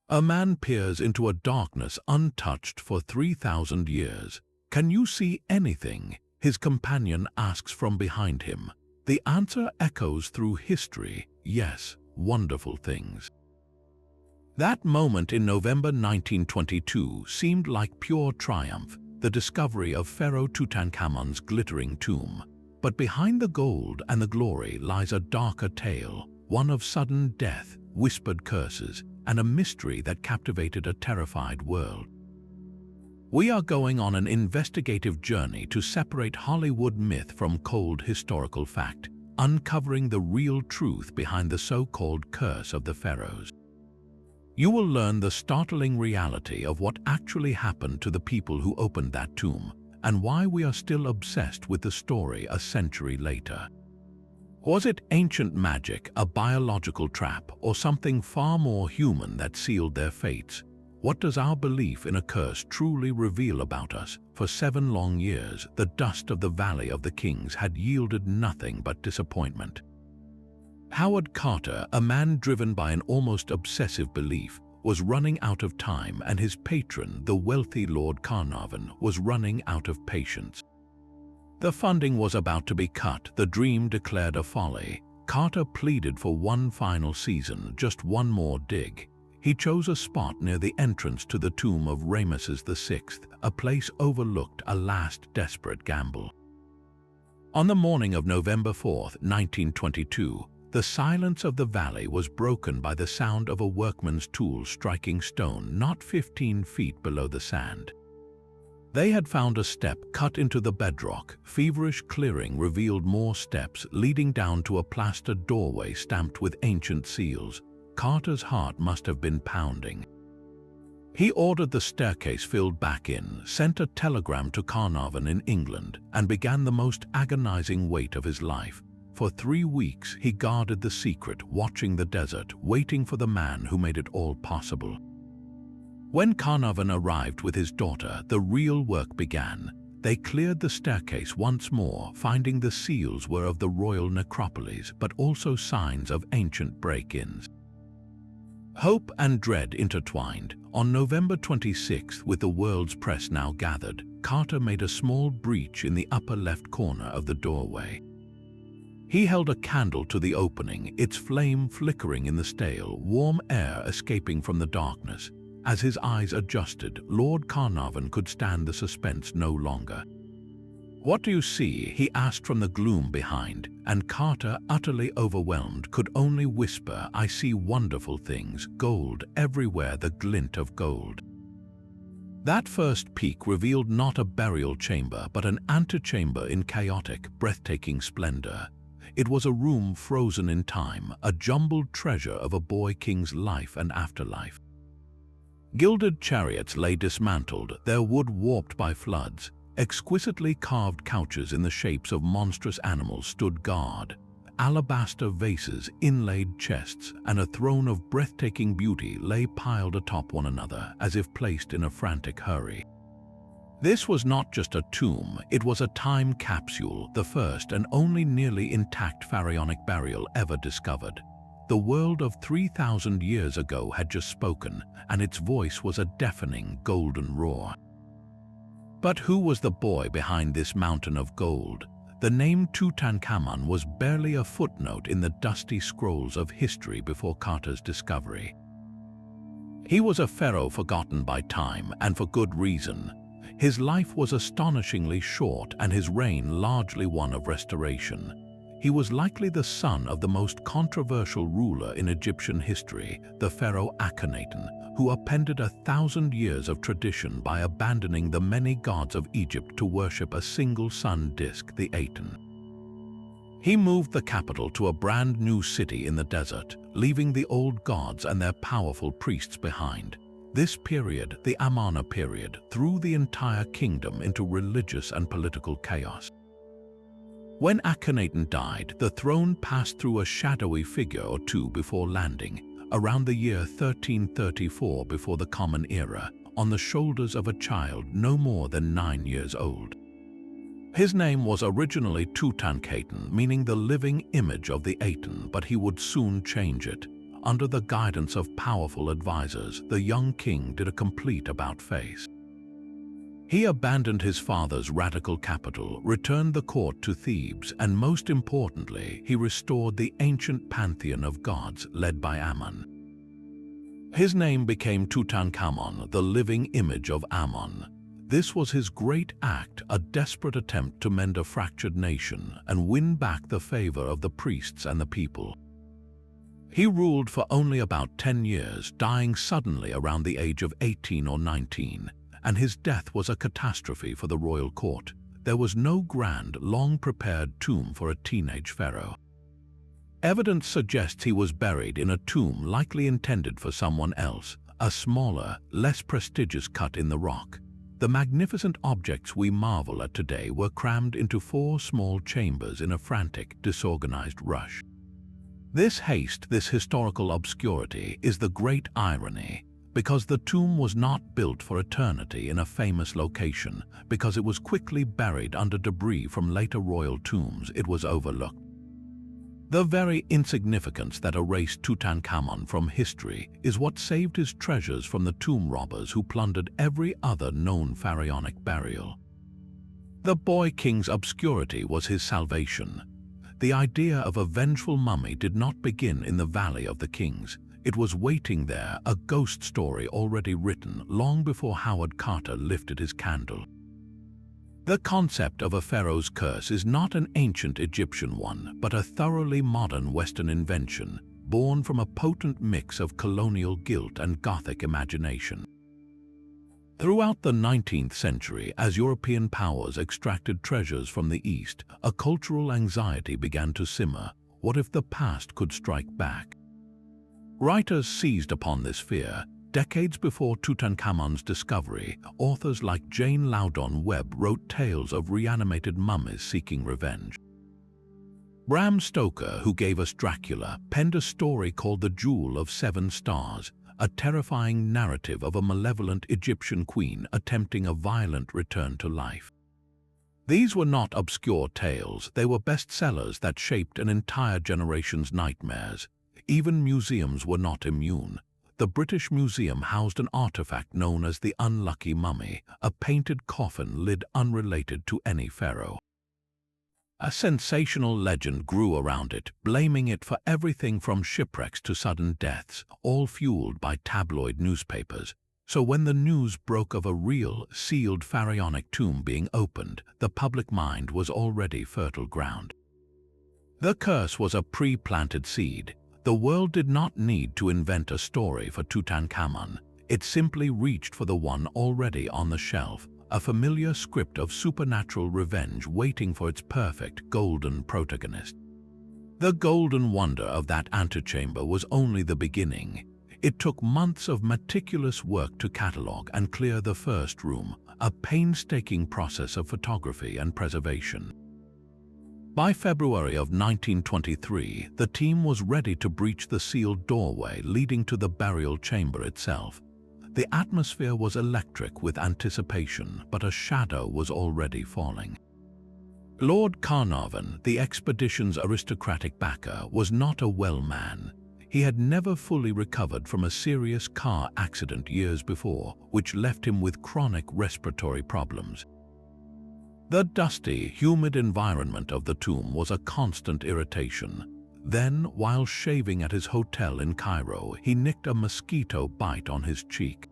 A man peers into a darkness untouched for 3,000 years. "Can you see anything?" his companion asks from behind him. The answer echoes through history: yes, wonderful things. That moment in November 1922 seemed like pure triumph, the discovery of Pharaoh Tutankhamun's glittering tomb. But behind the gold and the glory lies a darker tale, one of sudden death, whispered curses, and a mystery that captivated a terrified world. We are going on an investigative journey to separate Hollywood myth from cold historical fact, uncovering the real truth behind the so-called curse of the pharaohs. You will learn the startling reality of what actually happened to the people who opened that tomb, and why we are still obsessed with the story a century later. Was it ancient magic, a biological trap, or something far more human that sealed their fates? What does our belief in a curse truly reveal about us? For 7 long years, the dust of the Valley of the Kings had yielded nothing but disappointment. Howard Carter, a man driven by an almost obsessive belief, was running out of time, and his patron, the wealthy Lord Carnarvon, was running out of patience. The funding was about to be cut, the dream declared a folly. Carter pleaded for one final season, just one more dig. He chose a spot near the entrance to the tomb of Ramesses VI, a place overlooked, a last desperate gamble. On the morning of November 4, 1922, the silence of the valley was broken by the sound of a workman's tool striking stone not 15 feet below the sand. They had found a step cut into the bedrock. Feverish clearing revealed more steps leading down to a plastered doorway stamped with ancient seals. Carter's heart must have been pounding. He ordered the staircase filled back in, sent a telegram to Carnarvon in England, and began the most agonizing wait of his life. For 3 weeks he guarded the secret, watching the desert, waiting for the man who made it all possible. When Carnarvon arrived with his daughter, the real work began. They cleared the staircase once more, finding the seals were of the royal necropolis, but also signs of ancient break-ins. Hope and dread intertwined. On November 26, with the world's press now gathered, Carter made a small breach in the upper left corner of the doorway. He held a candle to the opening, its flame flickering in the stale, warm air escaping from the darkness. As his eyes adjusted, Lord Carnarvon could stand the suspense no longer. "What do you see?" he asked from the gloom behind, and Carter, utterly overwhelmed, could only whisper, "I see wonderful things, gold everywhere, the glint of gold." That first peek revealed not a burial chamber, but an antechamber in chaotic, breathtaking splendor. It was a room frozen in time, a jumbled treasure of a boy king's life and afterlife. Gilded chariots lay dismantled, their wood warped by floods. Exquisitely carved couches in the shapes of monstrous animals stood guard. Alabaster vases, inlaid chests, and a throne of breathtaking beauty lay piled atop one another, as if placed in a frantic hurry. This was not just a tomb, it was a time capsule, the first and only nearly intact pharaonic burial ever discovered. The world of 3,000 years ago had just spoken, and its voice was a deafening, golden roar. But who was the boy behind this mountain of gold? The name Tutankhamun was barely a footnote in the dusty scrolls of history before Carter's discovery. He was a pharaoh forgotten by time, and for good reason. His life was astonishingly short, and his reign largely one of restoration. He was likely the son of the most controversial ruler in Egyptian history, the pharaoh Akhenaten, who upended 1,000 years of tradition by abandoning the many gods of Egypt to worship a single sun disk, the Aten. He moved the capital to a brand new city in the desert, leaving the old gods and their powerful priests behind. This period, the Amarna period, threw the entire kingdom into religious and political chaos. When Akhenaten died, the throne passed through a shadowy figure or two before landing, around the year 1334 before the Common Era, on the shoulders of a child no more than 9 years old. His name was originally Tutankhamun, meaning the living image of the Aten, but he would soon change it. under the guidance of powerful advisors, the young king did a complete about-face. He abandoned his father's radical capital, returned the court to Thebes, and most importantly, he restored the ancient pantheon of gods led by Ammon. His name became Tutankhamun, the living image of Ammon. This was his great act, a desperate attempt to mend a fractured nation and win back the favor of the priests and the people. He ruled for only about 10 years, dying suddenly around the age of 18 or 19. And his death was a catastrophe for the royal court. There was no grand, long-prepared tomb for a teenage pharaoh. Evidence suggests he was buried in a tomb likely intended for someone else, a smaller, less prestigious cut in the rock. The magnificent objects we marvel at today were crammed into 4 small chambers in a frantic, disorganized rush. This haste, this historical obscurity, is the great irony. Because the tomb was not built for eternity in a famous location, because it was quickly buried under debris from later royal tombs, it was overlooked. The very insignificance that erased Tutankhamun from history is what saved his treasures from the tomb robbers who plundered every other known pharaonic burial. The boy king's obscurity was his salvation. The idea of a vengeful mummy did not begin in the Valley of the Kings. It was waiting there, a ghost story already written long before Howard Carter lifted his candle. The concept of a pharaoh's curse is not an ancient Egyptian one, but a thoroughly modern Western invention, born from a potent mix of colonial guilt and Gothic imagination. Throughout the 19th century, as European powers extracted treasures from the East, a cultural anxiety began to simmer. What if the past could strike back? Writers seized upon this fear. Decades before Tutankhamun's discovery, authors like Jane Loudon Webb wrote tales of reanimated mummies seeking revenge. Bram Stoker, who gave us Dracula, penned a story called The Jewel of 7 Stars, a terrifying narrative of a malevolent Egyptian queen attempting a violent return to life. These were not obscure tales, they were bestsellers that shaped an entire generation's nightmares. Even museums were not immune. The British Museum housed an artifact known as the Unlucky Mummy, a painted coffin lid unrelated to any pharaoh. A sensational legend grew around it, blaming it for everything from shipwrecks to sudden deaths, all fueled by tabloid newspapers. So when the news broke of a real, sealed pharaonic tomb being opened, the public mind was already fertile ground. The curse was a pre-planted seed. The world did not need to invent a story for Tutankhamun. It simply reached for the one already on the shelf, a familiar script of supernatural revenge waiting for its perfect golden protagonist. The golden wonder of that antechamber was only the beginning. It took months of meticulous work to catalogue and clear the first room, a painstaking process of photography and preservation. By February of 1923, the team was ready to breach the sealed doorway leading to the burial chamber itself. The atmosphere was electric with anticipation, but a shadow was already falling. Lord Carnarvon, the expedition's aristocratic backer, was not a well man. He had never fully recovered from a serious car accident years before, which left him with chronic respiratory problems. The dusty, humid environment of the tomb was a constant irritation. Then, while shaving at his hotel in Cairo, he nicked a mosquito bite on his cheek.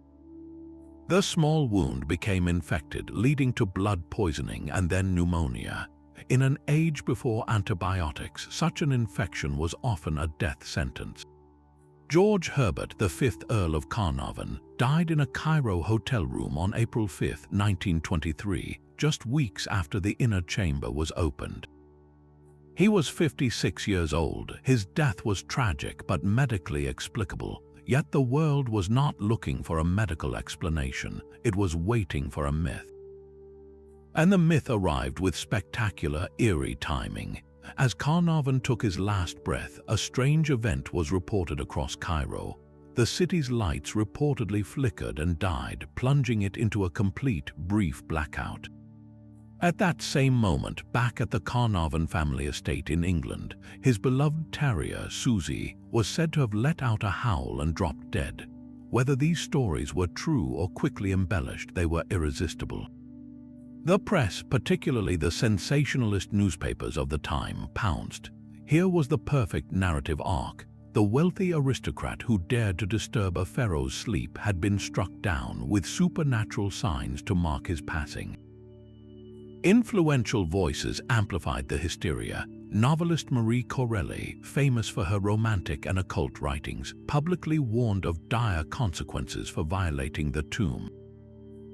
The small wound became infected, leading to blood poisoning and then pneumonia. In an age before antibiotics, such an infection was often a death sentence. George Herbert, the 5th Earl of Carnarvon, died in a Cairo hotel room on April 5, 1923, just weeks after the inner chamber was opened. He was 56 years old. His death was tragic but medically explicable, yet the world was not looking for a medical explanation. It was waiting for a myth. And the myth arrived with spectacular, eerie timing. As Carnarvon took his last breath, a strange event was reported across Cairo. The city's lights reportedly flickered and died, plunging it into a complete, brief blackout. At that same moment, back at the Carnarvon family estate in England, his beloved terrier, Susie, was said to have let out a howl and dropped dead. Whether these stories were true or quickly embellished, they were irresistible. The press, particularly the sensationalist newspapers of the time, pounced. Here was the perfect narrative arc. The wealthy aristocrat who dared to disturb a pharaoh's sleep had been struck down, with supernatural signs to mark his passing. Influential voices amplified the hysteria. Novelist Marie Corelli, famous for her romantic and occult writings, publicly warned of dire consequences for violating the tomb.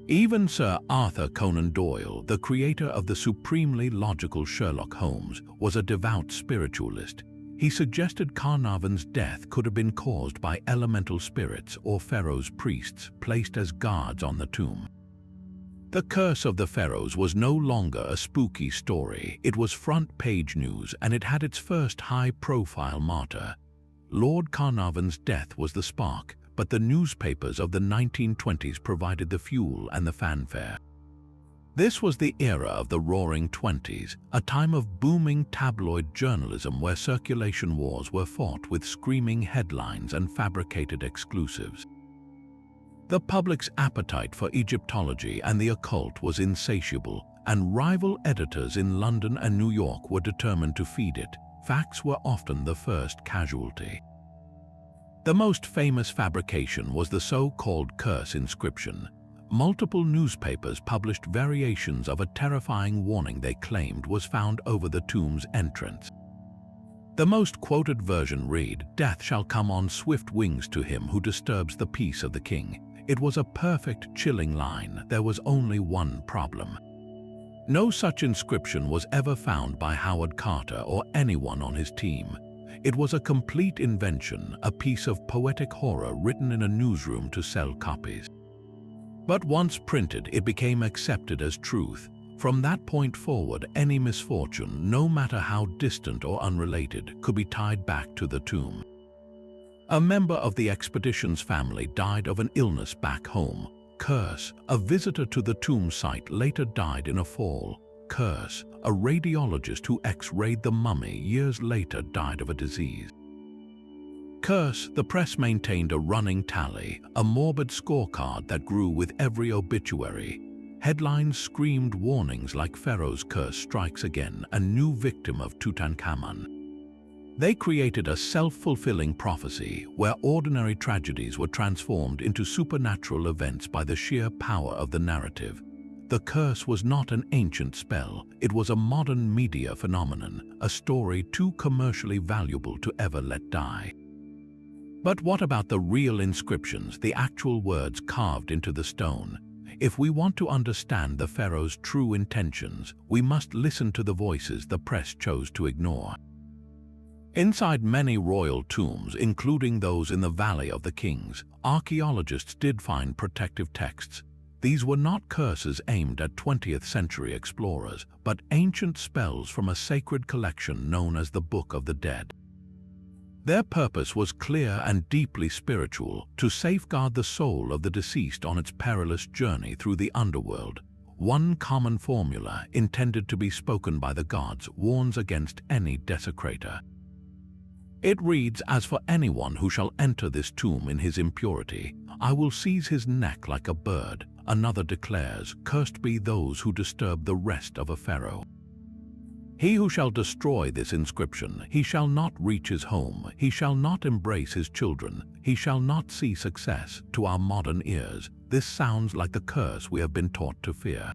Even Sir Arthur Conan Doyle, the creator of the supremely logical Sherlock Holmes, was a devout spiritualist. He suggested Carnarvon's death could have been caused by elemental spirits or Pharaoh's priests placed as guards on the tomb. The curse of the Pharaohs was no longer a spooky story. It was front-page news, and it had its first high-profile martyr. Lord Carnarvon's death was the spark, but the newspapers of the 1920s provided the fuel and the fanfare. This was the era of the Roaring Twenties, a time of booming tabloid journalism where circulation wars were fought with screaming headlines and fabricated exclusives. The public's appetite for Egyptology and the occult was insatiable, and rival editors in London and New York were determined to feed it. Facts were often the first casualty. The most famous fabrication was the so-called curse inscription. Multiple newspapers published variations of a terrifying warning they claimed was found over the tomb's entrance. The most quoted version read, "Death shall come on swift wings to him who disturbs the peace of the king." It was a perfect, chilling line. There was only one problem. No such inscription was ever found by Howard Carter or anyone on his team. It was a complete invention, a piece of poetic horror written in a newsroom to sell copies. But once printed, it became accepted as truth. From that point forward, any misfortune, no matter how distant or unrelated, could be tied back to the tomb. A member of the expedition's family died of an illness back home. Curse. A visitor to the tomb site later died in a fall. Curse. A radiologist who X-rayed the mummy years later died of a disease. Curse. The press maintained a running tally, a morbid scorecard that grew with every obituary. Headlines screamed warnings like Pharaoh's curse strikes again, a new victim of Tutankhamun. They created a self-fulfilling prophecy where ordinary tragedies were transformed into supernatural events by the sheer power of the narrative. The curse was not an ancient spell, it was a modern media phenomenon, a story too commercially valuable to ever let die. But what about the real inscriptions, the actual words carved into the stone? If we want to understand the pharaoh's true intentions, we must listen to the voices the press chose to ignore. Inside many royal tombs, including those in the Valley of the Kings, archaeologists did find protective texts. These were not curses aimed at 20th century explorers, but ancient spells from a sacred collection known as the Book of the Dead. Their purpose was clear and deeply spiritual, to safeguard the soul of the deceased on its perilous journey through the underworld. One common formula, intended to be spoken by the gods, warns against any desecrator. It reads, "As for anyone who shall enter this tomb in his impurity, I will seize his neck like a bird." Another declares, "Cursed be those who disturb the rest of a pharaoh. He who shall destroy this inscription, he shall not reach his home, he shall not embrace his children, he shall not see success." To our modern ears, this sounds like the curse we have been taught to fear.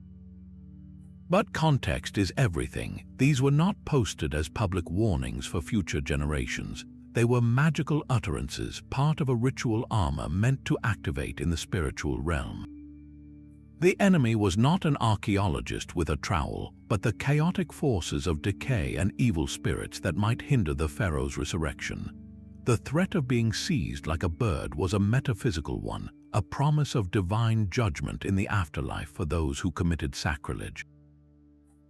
But context is everything. These were not posted as public warnings for future generations. They were magical utterances, part of a ritual armor meant to activate in the spiritual realm. The enemy was not an archaeologist with a trowel, but the chaotic forces of decay and evil spirits that might hinder the pharaoh's resurrection. The threat of being seized like a bird was a metaphysical one, a promise of divine judgment in the afterlife for those who committed sacrilege.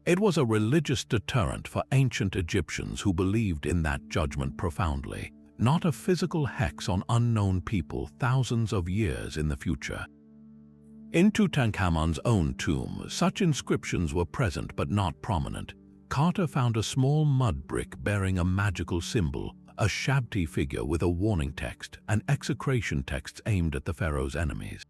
It was a religious deterrent for ancient Egyptians who believed in that judgment profoundly, not a physical hex on unknown people thousands of years in the future. In Tutankhamun's own tomb, such inscriptions were present but not prominent. Carter found a small mud brick bearing a magical symbol, a shabti figure with a warning text, and execration texts aimed at the pharaoh's enemies.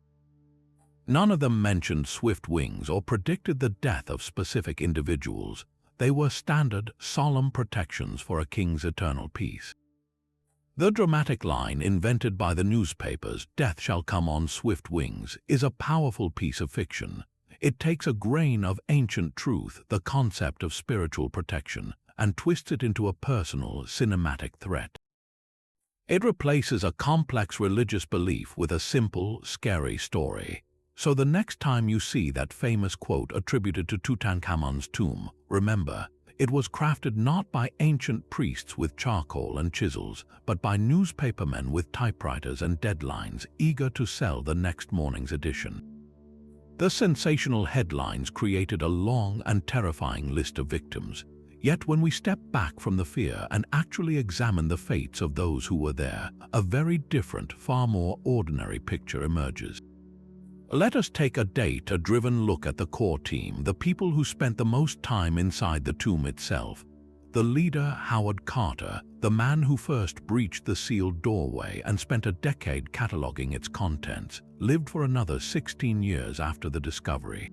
None of them mentioned swift wings or predicted the death of specific individuals. They were standard, solemn protections for a king's eternal peace. The dramatic line invented by the newspapers, "Death shall come on swift wings," is a powerful piece of fiction. It takes a grain of ancient truth, the concept of spiritual protection, and twists it into a personal, cinematic threat. It replaces a complex religious belief with a simple, scary story. So the next time you see that famous quote attributed to Tutankhamun's tomb, remember, it was crafted not by ancient priests with charcoal and chisels, but by newspapermen with typewriters and deadlines eager to sell the next morning's edition. The sensational headlines created a long and terrifying list of victims. Yet when we step back from the fear and actually examine the fates of those who were there, a very different, far more ordinary picture emerges. Let us take a data-driven look at the core team, the people who spent the most time inside the tomb itself. The leader, Howard Carter, the man who first breached the sealed doorway and spent a decade cataloging its contents, lived for another 16 years after the discovery.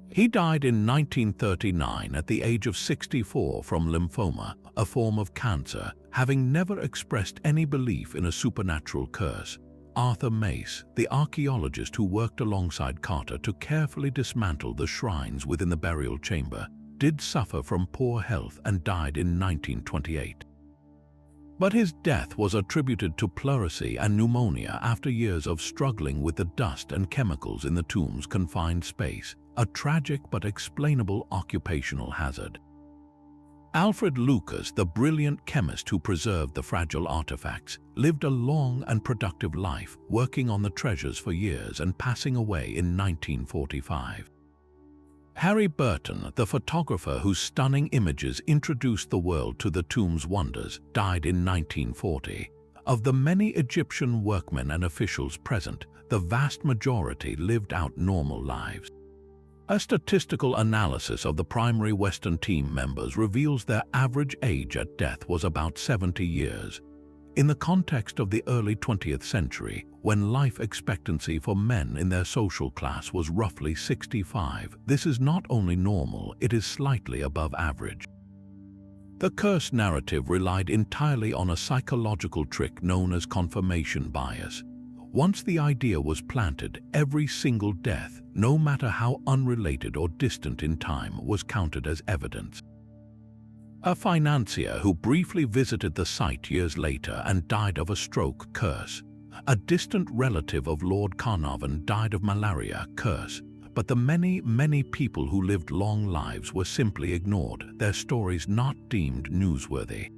He died in 1939 at the age of 64 from lymphoma, a form of cancer, having never expressed any belief in a supernatural curse. Arthur Mace, the archaeologist who worked alongside Carter to carefully dismantle the shrines within the burial chamber, did suffer from poor health and died in 1928. But his death was attributed to pleurisy and pneumonia after years of struggling with the dust and chemicals in the tomb's confined space, a tragic but explainable occupational hazard. Alfred Lucas, the brilliant chemist who preserved the fragile artifacts, lived a long and productive life, working on the treasures for years and passing away in 1945. Harry Burton, the photographer whose stunning images introduced the world to the tomb's wonders, died in 1940. Of the many Egyptian workmen and officials present, the vast majority lived out normal lives. A statistical analysis of the primary Western team members reveals their average age at death was about 70 years. In the context of the early 20th century, when life expectancy for men in their social class was roughly 65, this is not only normal, it is slightly above average. The curse narrative relied entirely on a psychological trick known as confirmation bias. Once the idea was planted, every single death, no matter how unrelated or distant in time, was counted as evidence. A financier who briefly visited the site years later and died of a stroke, curse. A distant relative of Lord Carnarvon died of malaria, curse. But the many people who lived long lives were simply ignored, their stories not deemed newsworthy.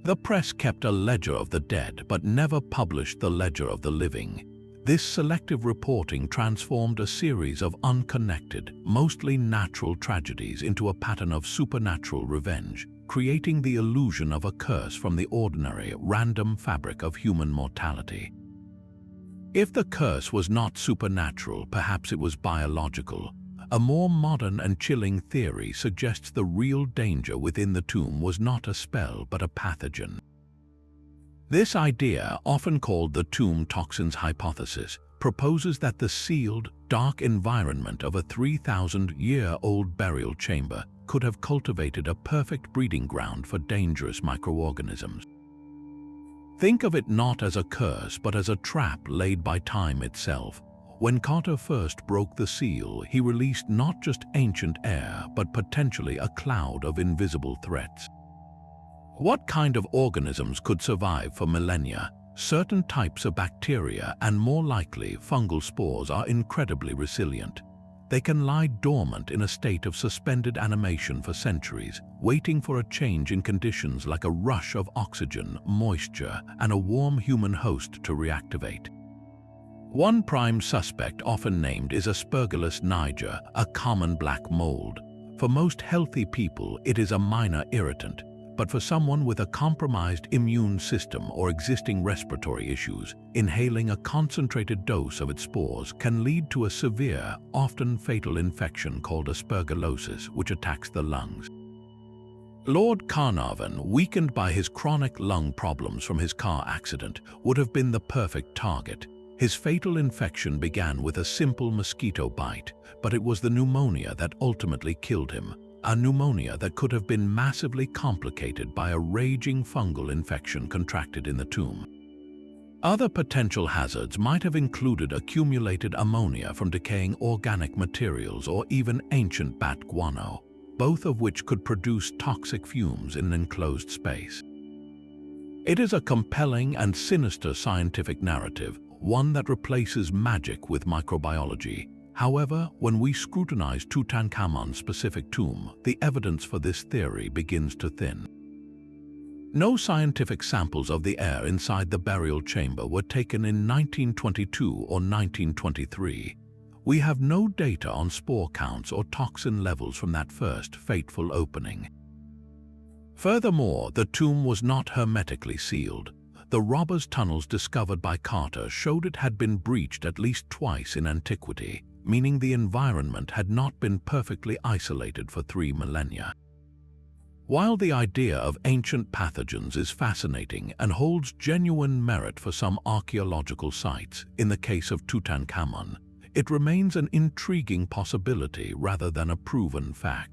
The press kept a ledger of the dead but never published the ledger of the living. This selective reporting transformed a series of unconnected, mostly natural tragedies into a pattern of supernatural revenge, creating the illusion of a curse from the ordinary, random fabric of human mortality. If the curse was not supernatural, perhaps it was biological. A more modern and chilling theory suggests the real danger within the tomb was not a spell but a pathogen. This idea, often called the tomb toxins hypothesis, proposes that the sealed, dark environment of a 3,000-year-old burial chamber could have cultivated a perfect breeding ground for dangerous microorganisms. Think of it not as a curse but as a trap laid by time itself. When Carter first broke the seal, he released not just ancient air, but potentially a cloud of invisible threats. What kind of organisms could survive for millennia? Certain types of bacteria and, more likely, fungal spores are incredibly resilient. They can lie dormant in a state of suspended animation for centuries, waiting for a change in conditions like a rush of oxygen, moisture, and a warm human host to reactivate. One prime suspect often named is Aspergillus niger, a common black mold. For most healthy people, it is a minor irritant. but for someone with a compromised immune system or existing respiratory issues, inhaling a concentrated dose of its spores can lead to a severe, often fatal infection called aspergillosis, which attacks the lungs. Lord Carnarvon, weakened by his chronic lung problems from his car accident, would have been the perfect target. His fatal infection began with a simple mosquito bite, but it was the pneumonia that ultimately killed him, a pneumonia that could have been massively complicated by a raging fungal infection contracted in the tomb. Other potential hazards might have included accumulated ammonia from decaying organic materials or even ancient bat guano, both of which could produce toxic fumes in an enclosed space. It is a compelling and sinister scientific narrative, one that replaces magic with microbiology. However, when we scrutinize Tutankhamun's specific tomb, the evidence for this theory begins to thin. No scientific samples of the air inside the burial chamber were taken in 1922 or 1923. We have no data on spore counts or toxin levels from that first fateful opening. Furthermore, the tomb was not hermetically sealed. The robbers' tunnels discovered by Carter showed it had been breached at least twice in antiquity, meaning the environment had not been perfectly isolated for 3 millennia. While the idea of ancient pathogens is fascinating and holds genuine merit for some archaeological sites, in the case of Tutankhamun, it remains an intriguing possibility rather than a proven fact.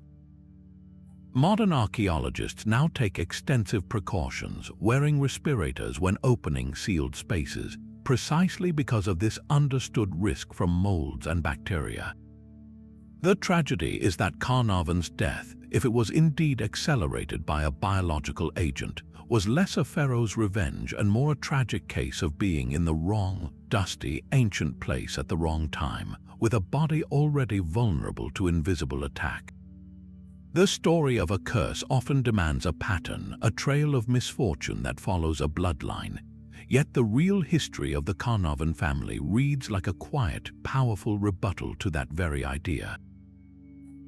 Modern archaeologists now take extensive precautions, wearing respirators when opening sealed spaces, precisely because of this understood risk from molds and bacteria. The tragedy is that Carnarvon's death, if it was indeed accelerated by a biological agent, was less a pharaoh's revenge and more a tragic case of being in the wrong, dusty, ancient place at the wrong time, with a body already vulnerable to invisible attack. The story of a curse often demands a pattern, a trail of misfortune that follows a bloodline. Yet the real history of the Carnarvon family reads like a quiet, powerful rebuttal to that very idea.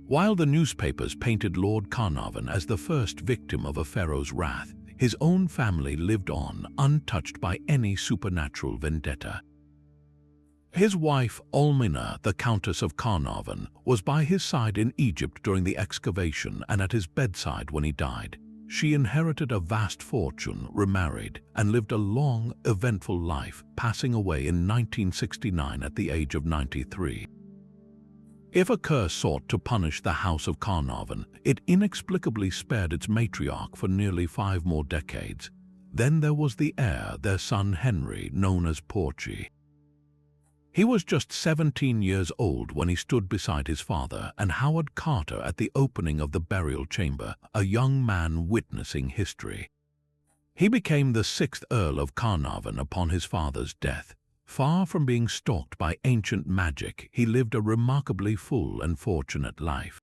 While the newspapers painted Lord Carnarvon as the first victim of a pharaoh's wrath, his own family lived on, untouched by any supernatural vendetta. His wife, Olmina, the Countess of Carnarvon, was by his side in Egypt during the excavation and at his bedside when he died. She inherited a vast fortune, remarried, and lived a long, eventful life, passing away in 1969 at the age of 93. If a curse sought to punish the House of Carnarvon, it inexplicably spared its matriarch for nearly 5 more decades. Then there was the heir, their son Henry, known as Porchy. He was just 17 years old when he stood beside his father and Howard Carter at the opening of the burial chamber, a young man witnessing history. He became the 6th Earl of Carnarvon upon his father's death. Far from being stalked by ancient magic, he lived a remarkably full and fortunate life.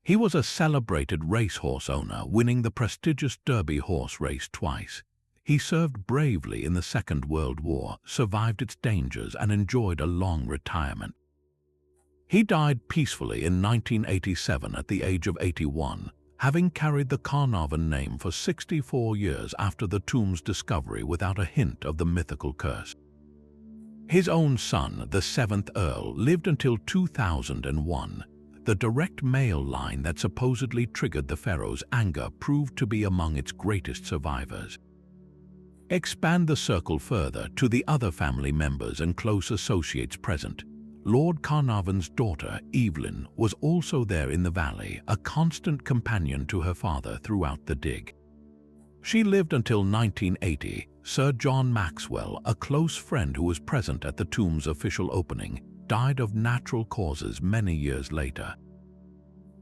He was a celebrated racehorse owner, winning the prestigious Derby horse race twice. He served bravely in the Second World War, survived its dangers, and enjoyed a long retirement. He died peacefully in 1987 at the age of 81, having carried the Carnarvon name for 64 years after the tomb's discovery without a hint of the mythical curse. His own son, the 7th Earl, lived until 2001. The direct male line that supposedly triggered the pharaoh's anger proved to be among its greatest survivors. Expand the circle further to the other family members and close associates present. Lord Carnarvon's daughter, Evelyn, was also there in the valley, a constant companion to her father throughout the dig. She lived until 1980. Sir John Maxwell, a close friend who was present at the tomb's official opening, died of natural causes many years later.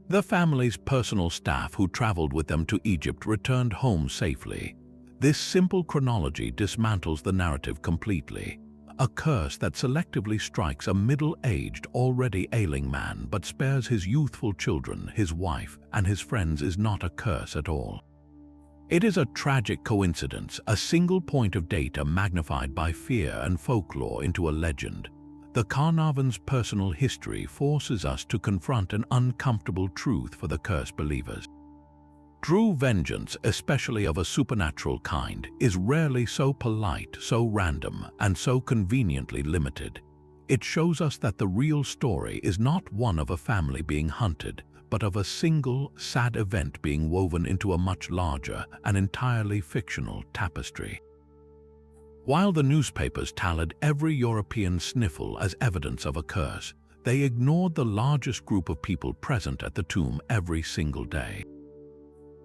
The family's personal staff who traveled with them to Egypt returned home safely. This simple chronology dismantles the narrative completely. A curse that selectively strikes a middle-aged, already ailing man but spares his youthful children, his wife, and his friends is not a curse at all. It is a tragic coincidence, a single point of data magnified by fear and folklore into a legend. The Carnarvon's personal history forces us to confront an uncomfortable truth for the curse believers. True vengeance, especially of a supernatural kind, is rarely so polite, so random, and so conveniently limited. It shows us that the real story is not one of a family being hunted, but of a single, sad event being woven into a much larger and entirely fictional tapestry. While the newspapers tallied every European sniffle as evidence of a curse, they ignored the largest group of people present at the tomb every single day.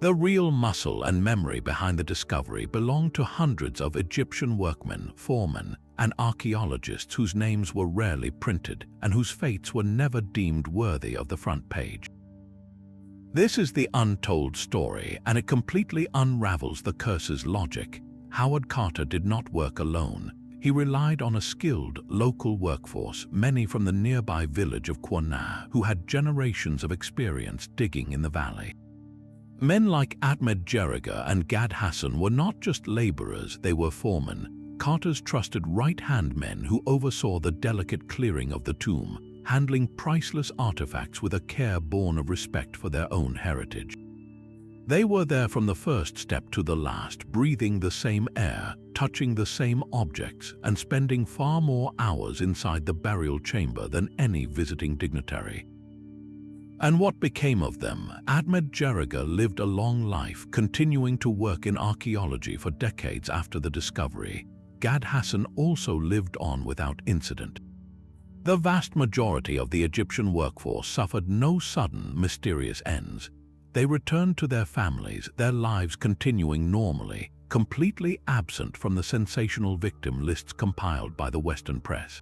The real muscle and memory behind the discovery belonged to hundreds of Egyptian workmen, foremen, and archaeologists whose names were rarely printed and whose fates were never deemed worthy of the front page. This is the untold story, and it completely unravels the curse's logic. Howard Carter did not work alone. He relied on a skilled local workforce, many from the nearby village of Quanah, who had generations of experience digging in the valley. Men like Ahmed Jeriga and Gad Hassan were not just laborers, they were foremen, Carter's trusted right-hand men who oversaw the delicate clearing of the tomb, handling priceless artifacts with a care born of respect for their own heritage. They were there from the first step to the last, breathing the same air, touching the same objects, and spending far more hours inside the burial chamber than any visiting dignitary. And what became of them? Ahmed Jeriga lived a long life, continuing to work in archaeology for decades after the discovery. Gad Hassan also lived on without incident. The vast majority of the Egyptian workforce suffered no sudden, mysterious ends. They returned to their families, their lives continuing normally, completely absent from the sensational victim lists compiled by the Western press.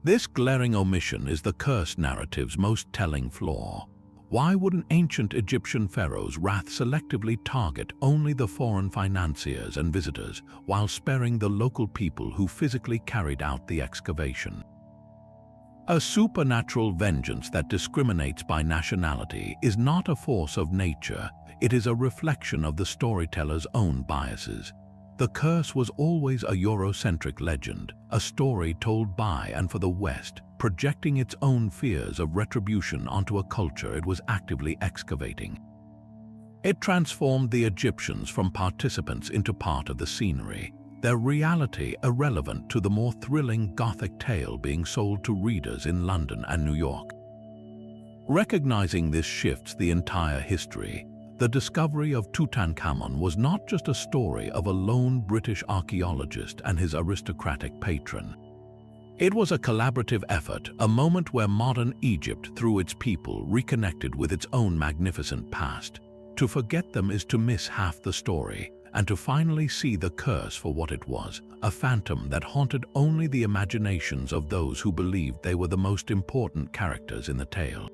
This glaring omission is the curse narrative's most telling flaw. Why would an ancient Egyptian pharaoh's wrath selectively target only the foreign financiers and visitors, while sparing the local people who physically carried out the excavation? A supernatural vengeance that discriminates by nationality is not a force of nature, it is a reflection of the storyteller's own biases. The curse was always a Eurocentric legend, a story told by and for the West, projecting its own fears of retribution onto a culture it was actively excavating. It transformed the Egyptians from participants into part of the scenery, their reality irrelevant to the more thrilling Gothic tale being sold to readers in London and New York. Recognizing this shifts the entire history. The discovery of Tutankhamun was not just a story of a lone British archaeologist and his aristocratic patron. It was a collaborative effort, a moment where modern Egypt, through its people, reconnected with its own magnificent past. To forget them is to miss half the story, and to finally see the curse for what it was, a phantom that haunted only the imaginations of those who believed they were the most important characters in the tale.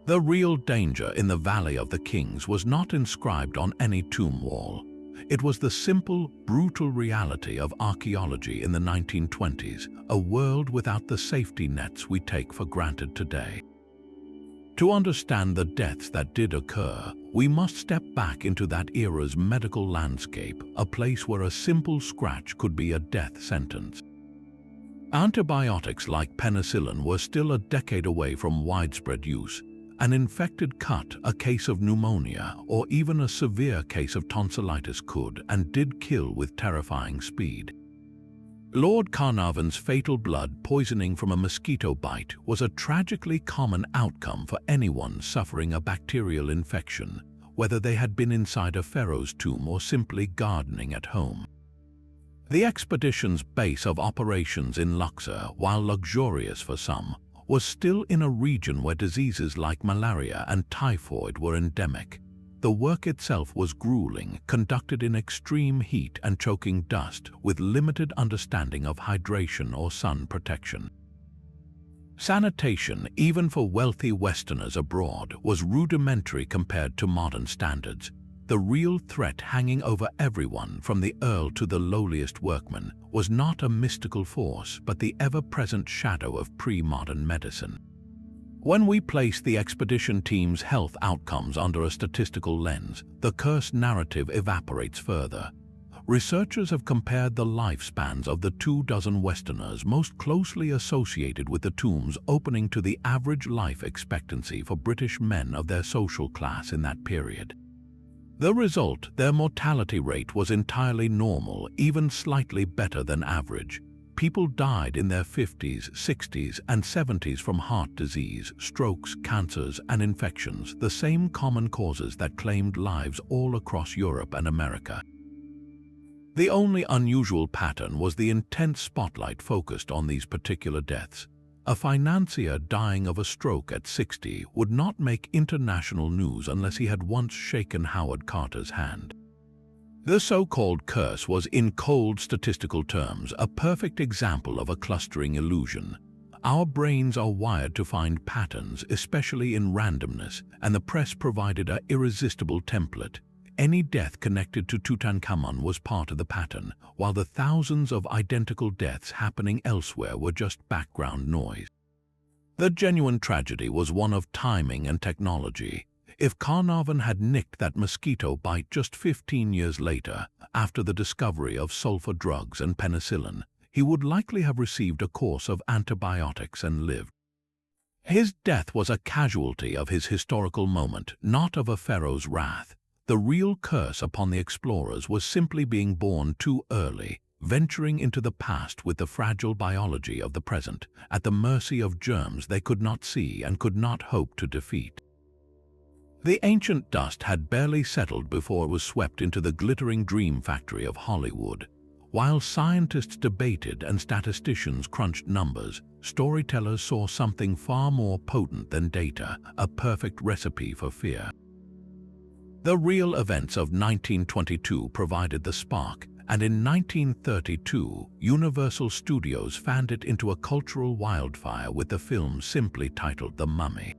The real danger in the Valley of the Kings was not inscribed on any tomb wall. It was the simple, brutal reality of archaeology in the 1920s, a world without the safety nets we take for granted today. To understand the deaths that did occur, we must step back into that era's medical landscape, a place where a simple scratch could be a death sentence. Antibiotics like penicillin were still a decade away from widespread use. An infected cut, a case of pneumonia, or even a severe case of tonsillitis could and did kill with terrifying speed. Lord Carnarvon's fatal blood poisoning from a mosquito bite was a tragically common outcome for anyone suffering a bacterial infection, whether they had been inside a pharaoh's tomb or simply gardening at home. The expedition's base of operations in Luxor, while luxurious for some, was still in a region where diseases like malaria and typhoid were endemic. The work itself was grueling, conducted in extreme heat and choking dust, with limited understanding of hydration or sun protection. Sanitation, even for wealthy Westerners abroad, was rudimentary compared to modern standards. The real threat hanging over everyone, from the earl to the lowliest workman, was not a mystical force, but the ever-present shadow of pre-modern medicine. When we place the expedition team's health outcomes under a statistical lens, the curse narrative evaporates further. researchers have compared the lifespans of the 24 Westerners most closely associated with the tombs opening to the average life expectancy for British men of their social class in that period. The result, their mortality rate was entirely normal, even slightly better than average. People died in their 50s, 60s, and 70s from heart disease, strokes, cancers, and infections, the same common causes that claimed lives all across Europe and America. The only unusual pattern was the intense spotlight focused on these particular deaths. A financier dying of a stroke at 60 would not make international news unless he had once shaken Howard Carter's hand. The so-called curse was, in cold statistical terms, a perfect example of a clustering illusion. Our brains are wired to find patterns, especially in randomness, and the press provided an irresistible template. Any death connected to Tutankhamun was part of the pattern, while the thousands of identical deaths happening elsewhere were just background noise. The genuine tragedy was one of timing and technology. If Carnarvon had nicked that mosquito bite just 15 years later, after the discovery of sulfur drugs and penicillin, he would likely have received a course of antibiotics and lived. His death was a casualty of his historical moment, not of a pharaoh's wrath. The real curse upon the explorers was simply being born too early, venturing into the past with the fragile biology of the present, at the mercy of germs they could not see and could not hope to defeat. The ancient dust had barely settled before it was swept into the glittering dream factory of Hollywood. While scientists debated and statisticians crunched numbers, storytellers saw something far more potent than data, a perfect recipe for fear. The real events of 1922 provided the spark, and in 1932, Universal Studios fanned it into a cultural wildfire with the film simply titled The Mummy.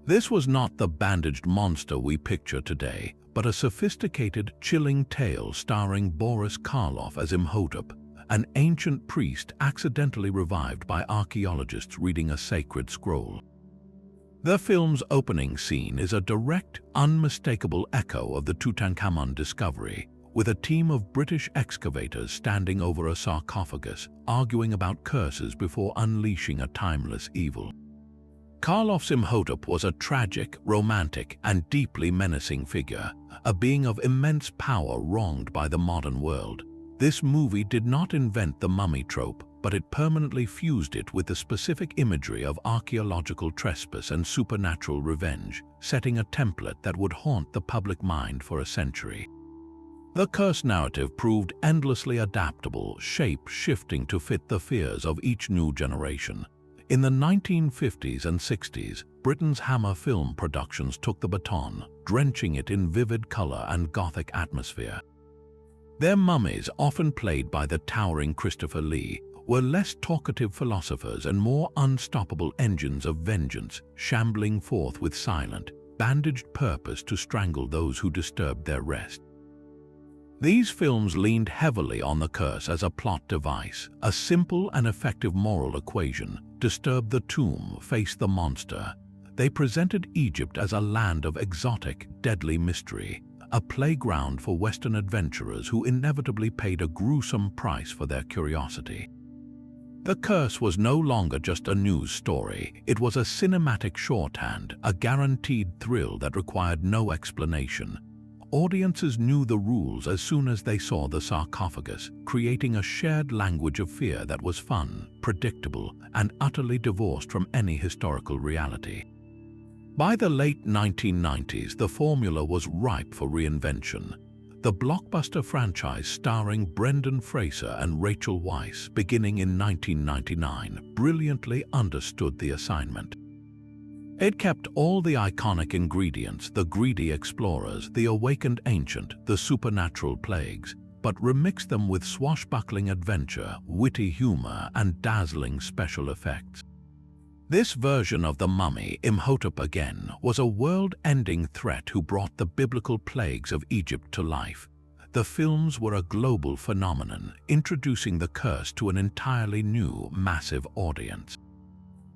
This was not the bandaged monster we picture today, but a sophisticated, chilling tale starring Boris Karloff as Imhotep, an ancient priest accidentally revived by archaeologists reading a sacred scroll. The film's opening scene is a direct, unmistakable echo of the Tutankhamun discovery, with a team of British excavators standing over a sarcophagus, arguing about curses before unleashing a timeless evil. Karloff's Imhotep was a tragic, romantic, and deeply menacing figure, a being of immense power wronged by the modern world. This movie did not invent the mummy trope, but it permanently fused it with the specific imagery of archaeological trespass and supernatural revenge, setting a template that would haunt the public mind for a century. The curse narrative proved endlessly adaptable, shape-shifting to fit the fears of each new generation. In the 1950s and 60s, Britain's Hammer film productions took the baton, drenching it in vivid color and Gothic atmosphere. Their mummies, often played by the towering Christopher Lee, were less talkative philosophers and more unstoppable engines of vengeance, shambling forth with silent, bandaged purpose to strangle those who disturbed their rest. These films leaned heavily on the curse as a plot device, a simple and effective moral equation: disturb the tomb, face the monster. They presented Egypt as a land of exotic, deadly mystery, a playground for Western adventurers who inevitably paid a gruesome price for their curiosity. The curse was no longer just a news story, it was a cinematic shorthand, a guaranteed thrill that required no explanation. Audiences knew the rules as soon as they saw the sarcophagus, creating a shared language of fear that was fun, predictable, and utterly divorced from any historical reality. By the late 1990s, the formula was ripe for reinvention. The blockbuster franchise starring Brendan Fraser and Rachel Weisz, beginning in 1999, brilliantly understood the assignment. It kept all the iconic ingredients: the greedy explorers, the awakened ancient, the supernatural plagues, but remixed them with swashbuckling adventure, witty humor, and dazzling special effects. This version of the Mummy, Imhotep again, was a world-ending threat who brought the biblical plagues of Egypt to life. The films were a global phenomenon, introducing the curse to an entirely new, massive audience.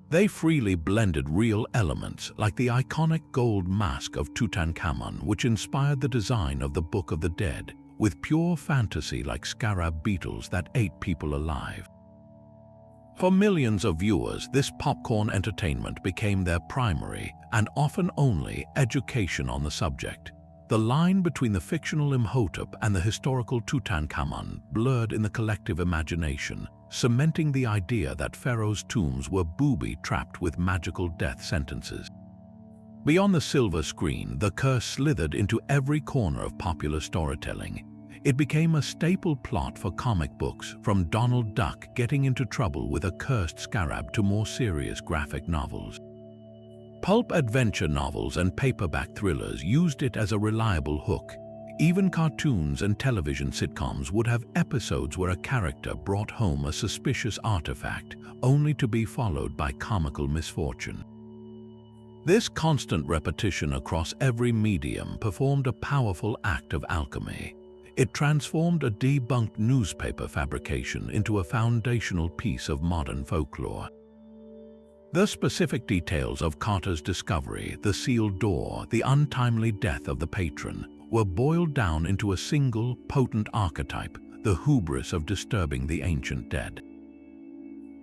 They freely blended real elements, like the iconic gold mask of Tutankhamun, which inspired the design of the Book of the Dead, with pure fantasy like scarab beetles that ate people alive. For millions of viewers, this popcorn entertainment became their primary, and often only, education on the subject. The line between the fictional Imhotep and the historical Tutankhamun blurred in the collective imagination, cementing the idea that Pharaohs' tombs were booby-trapped with magical death sentences. Beyond the silver screen, the curse slithered into every corner of popular storytelling. It became a staple plot for comic books, from Donald Duck getting into trouble with a cursed scarab to more serious graphic novels. Pulp adventure novels and paperback thrillers used it as a reliable hook. Even cartoons and television sitcoms would have episodes where a character brought home a suspicious artifact, only to be followed by comical misfortune. This constant repetition across every medium performed a powerful act of alchemy. It transformed a debunked newspaper fabrication into a foundational piece of modern folklore. The specific details of Carter's discovery, the sealed door, the untimely death of the patron, were boiled down into a single, potent archetype, the hubris of disturbing the ancient dead.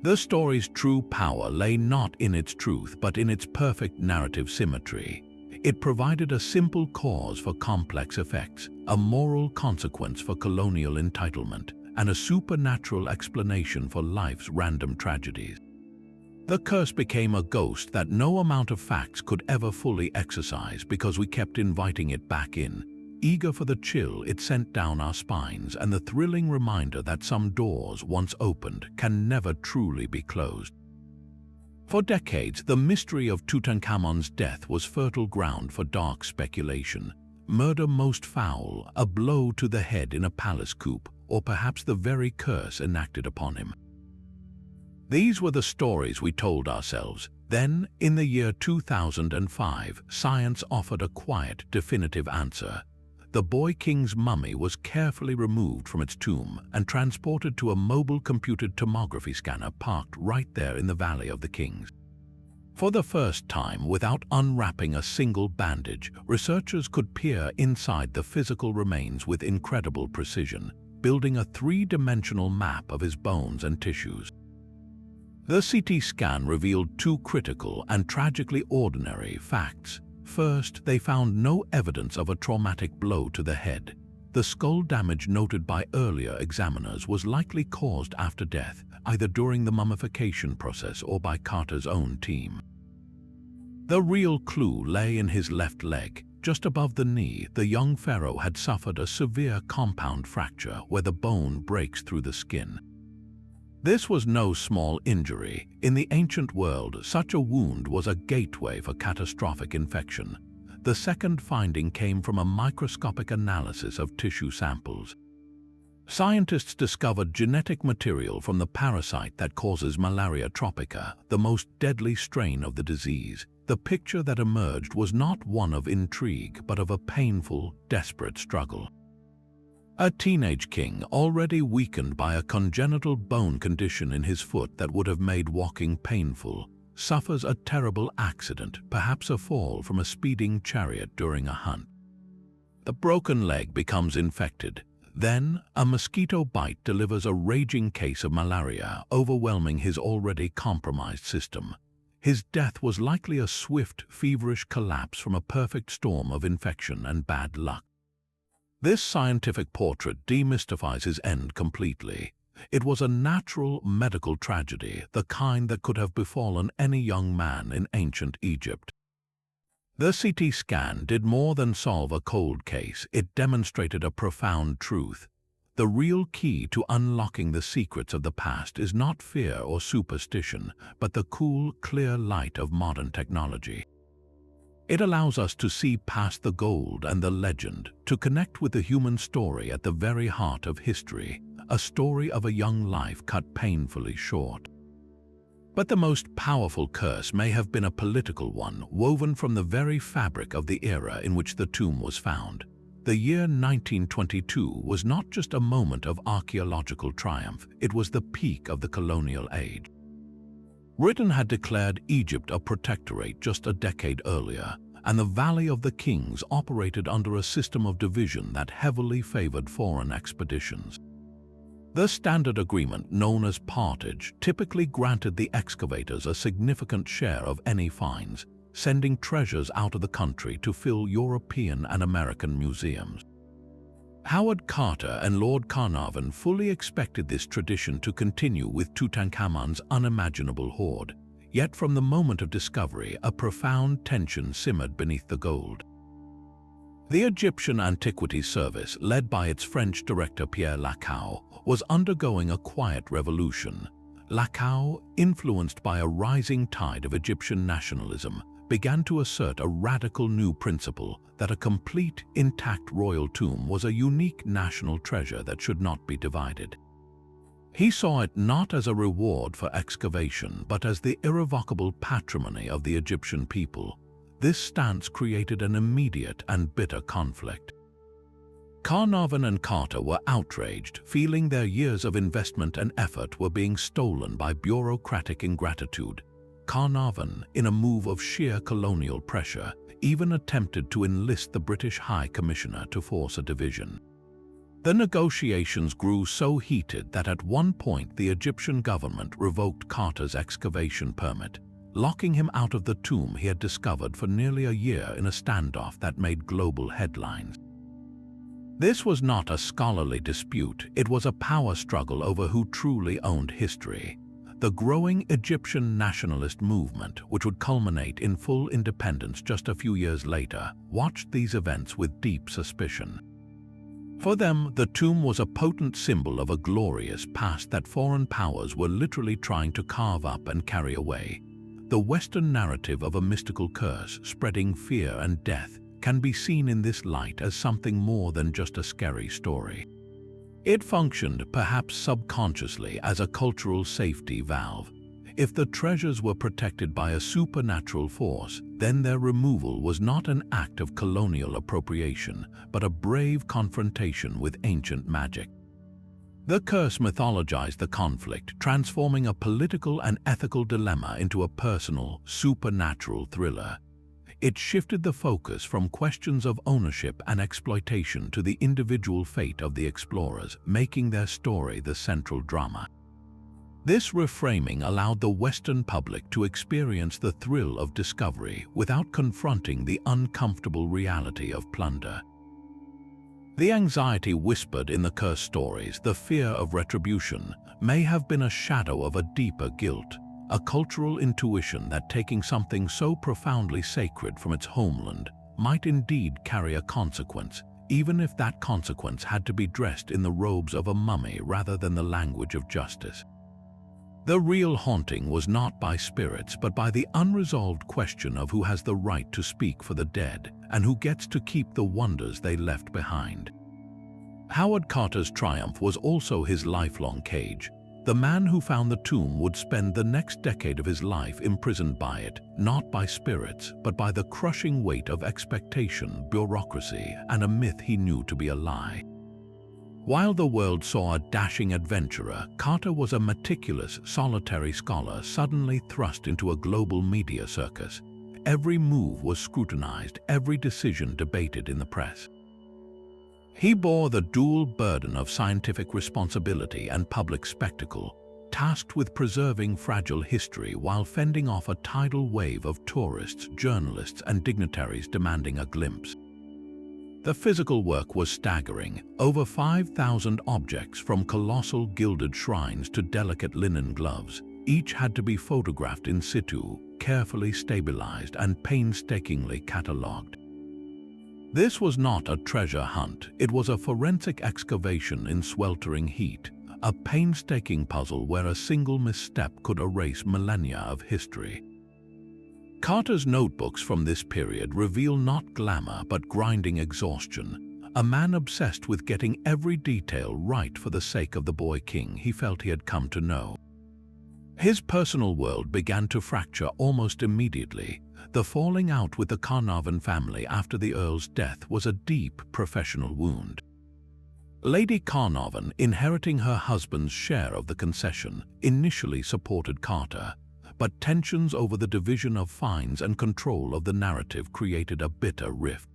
The story's true power lay not in its truth, but in its perfect narrative symmetry. It provided a simple cause for complex effects, a moral consequence for colonial entitlement, and a supernatural explanation for life's random tragedies. The curse became a ghost that no amount of facts could ever fully exorcise because we kept inviting it back in, eager for the chill it sent down our spines and the thrilling reminder that some doors, once opened, can never truly be closed. For decades, the mystery of Tutankhamun's death was fertile ground for dark speculation. Murder most foul, a blow to the head in a palace coup, or perhaps the very curse enacted upon him. These were the stories we told ourselves. Then, in the year 2005, science offered a quiet, definitive answer. The boy king's mummy was carefully removed from its tomb and transported to a mobile computed tomography scanner parked right there in the Valley of the Kings. For the first time, without unwrapping a single bandage, researchers could peer inside the physical remains with incredible precision, building a three-dimensional map of his bones and tissues. The CT scan revealed two critical and tragically ordinary facts. First, they found no evidence of a traumatic blow to the head. The skull damage noted by earlier examiners was likely caused after death, either during the mummification process or by Carter's own team. The real clue lay in his left leg. Just above the knee, the young pharaoh had suffered a severe compound fracture where the bone breaks through the skin. This was no small injury. In the ancient world, such a wound was a gateway for catastrophic infection. The second finding came from a microscopic analysis of tissue samples. Scientists discovered genetic material from the parasite that causes malaria tropica, the most deadly strain of the disease. The picture that emerged was not one of intrigue, but of a painful, desperate struggle. A teenage king, already weakened by a congenital bone condition in his foot that would have made walking painful, suffers a terrible accident, perhaps a fall from a speeding chariot during a hunt. The broken leg becomes infected. Then, a mosquito bite delivers a raging case of malaria, overwhelming his already compromised system. His death was likely a swift, feverish collapse from a perfect storm of infection and bad luck. This scientific portrait demystifies his end completely. It was a natural medical tragedy, the kind that could have befallen any young man in ancient Egypt. The CT scan did more than solve a cold case. It demonstrated a profound truth. The real key to unlocking the secrets of the past is not fear or superstition, but the cool, clear light of modern technology. It allows us to see past the gold and the legend, to connect with the human story at the very heart of history, a story of a young life cut painfully short. But the most powerful curse may have been a political one, woven from the very fabric of the era in which the tomb was found. The year 1922 was not just a moment of archaeological triumph, it was the peak of the colonial age. Britain had declared Egypt a protectorate just a decade earlier, and the Valley of the Kings operated under a system of division that heavily favored foreign expeditions. The standard agreement, known as partage, typically granted the excavators a significant share of any finds, sending treasures out of the country to fill European and American museums. Howard Carter and Lord Carnarvon fully expected this tradition to continue with Tutankhamun's unimaginable hoard. Yet from the moment of discovery, a profound tension simmered beneath the gold. The Egyptian Antiquities Service, led by its French director Pierre Lacaille, was undergoing a quiet revolution. Lacaille, influenced by a rising tide of Egyptian nationalism, began to assert a radical new principle that a complete, intact royal tomb was a unique national treasure that should not be divided. He saw it not as a reward for excavation, but as the irrevocable patrimony of the Egyptian people. This stance created an immediate and bitter conflict. Carnarvon and Carter were outraged, feeling their years of investment and effort were being stolen by bureaucratic ingratitude. Carnarvon, in a move of sheer colonial pressure, even attempted to enlist the British High Commissioner to force a division. The negotiations grew so heated that at one point the Egyptian government revoked Carter's excavation permit, locking him out of the tomb he had discovered for nearly a year in a standoff that made global headlines. This was not a scholarly dispute, it was a power struggle over who truly owned history. The growing Egyptian nationalist movement, which would culminate in full independence just a few years later, watched these events with deep suspicion. For them, the tomb was a potent symbol of a glorious past that foreign powers were literally trying to carve up and carry away. The Western narrative of a mystical curse spreading fear and death can be seen in this light as something more than just a scary story. It functioned, perhaps subconsciously, as a cultural safety valve. If the treasures were protected by a supernatural force, then their removal was not an act of colonial appropriation, but a brave confrontation with ancient magic. The curse mythologized the conflict, transforming a political and ethical dilemma into a personal, supernatural thriller. It shifted the focus from questions of ownership and exploitation to the individual fate of the explorers, making their story the central drama. This reframing allowed the Western public to experience the thrill of discovery without confronting the uncomfortable reality of plunder. The anxiety whispered in the curse stories, the fear of retribution, may have been a shadow of a deeper guilt, a cultural intuition that taking something so profoundly sacred from its homeland might indeed carry a consequence, even if that consequence had to be dressed in the robes of a mummy rather than the language of justice. The real haunting was not by spirits, but by the unresolved question of who has the right to speak for the dead and who gets to keep the wonders they left behind. Howard Carter's triumph was also his lifelong cage. The man who found the tomb would spend the next decade of his life imprisoned by it, not by spirits, but by the crushing weight of expectation, bureaucracy, and a myth he knew to be a lie. While the world saw a dashing adventurer, Carter was a meticulous, solitary scholar suddenly thrust into a global media circus. Every move was scrutinized, every decision debated in the press. He bore the dual burden of scientific responsibility and public spectacle, tasked with preserving fragile history while fending off a tidal wave of tourists, journalists, and dignitaries demanding a glimpse. The physical work was staggering. Over 5,000 objects, from colossal gilded shrines to delicate linen gloves, each had to be photographed in situ, carefully stabilized and painstakingly catalogued. This was not a treasure hunt, it was a forensic excavation in sweltering heat, a painstaking puzzle where a single misstep could erase millennia of history. Carter's notebooks from this period reveal not glamour but grinding exhaustion, a man obsessed with getting every detail right for the sake of the boy king he felt he had come to know. His personal world began to fracture almost immediately. The falling out with the Carnarvon family after the Earl's death was a deep professional wound. Lady Carnarvon, inheriting her husband's share of the concession, initially supported Carter, but tensions over the division of finds and control of the narrative created a bitter rift.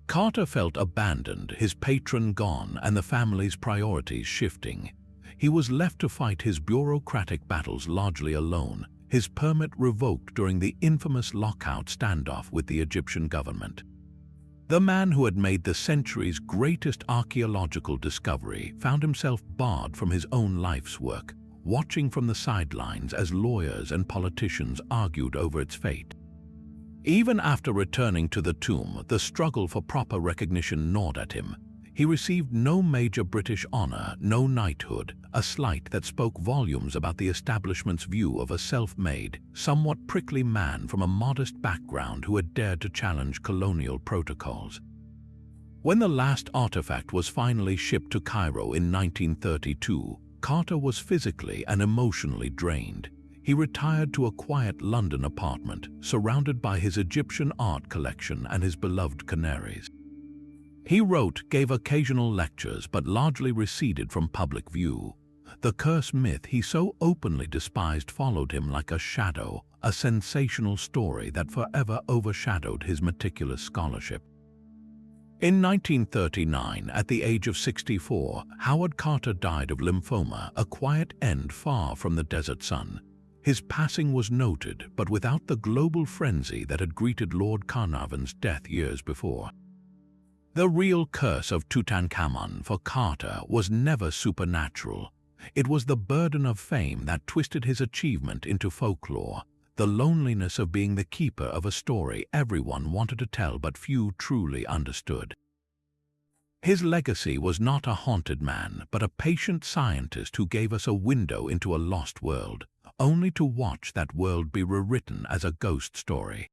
Carter felt abandoned, his patron gone, and the family's priorities shifting. He was left to fight his bureaucratic battles largely alone, his permit revoked during the infamous lockout standoff with the Egyptian government. The man who had made the century's greatest archaeological discovery found himself barred from his own life's work, watching from the sidelines as lawyers and politicians argued over its fate. Even after returning to the tomb, the struggle for proper recognition gnawed at him. He received no major British honor, no knighthood, a slight that spoke volumes about the establishment's view of a self-made, somewhat prickly man from a modest background who had dared to challenge colonial protocols. When the last artifact was finally shipped to Cairo in 1932, Carter was physically and emotionally drained. He retired to a quiet London apartment, surrounded by his Egyptian art collection and his beloved canaries. He wrote, gave occasional lectures, but largely receded from public view. The curse myth he so openly despised followed him like a shadow, a sensational story that forever overshadowed his meticulous scholarship. In 1939, at the age of 64, Howard Carter died of lymphoma, a quiet end far from the desert sun. His passing was noted, but without the global frenzy that had greeted Lord Carnarvon's death years before. The real curse of Tutankhamun for Carter was never supernatural. It was the burden of fame that twisted his achievement into folklore, the loneliness of being the keeper of a story everyone wanted to tell but few truly understood. His legacy was not a haunted man, but a patient scientist who gave us a window into a lost world, only to watch that world be rewritten as a ghost story.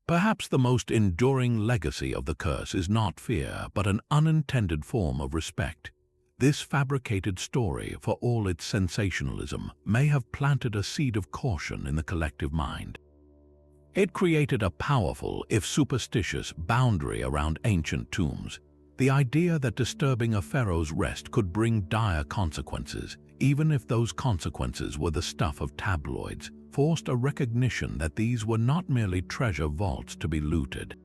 Perhaps the most enduring legacy of the curse is not fear, but an unintended form of respect. This fabricated story, for all its sensationalism, may have planted a seed of caution in the collective mind. It created a powerful, if superstitious, boundary around ancient tombs. The idea that disturbing a pharaoh's rest could bring dire consequences, even if those consequences were the stuff of tabloids, forced a recognition that these were not merely treasure vaults to be looted.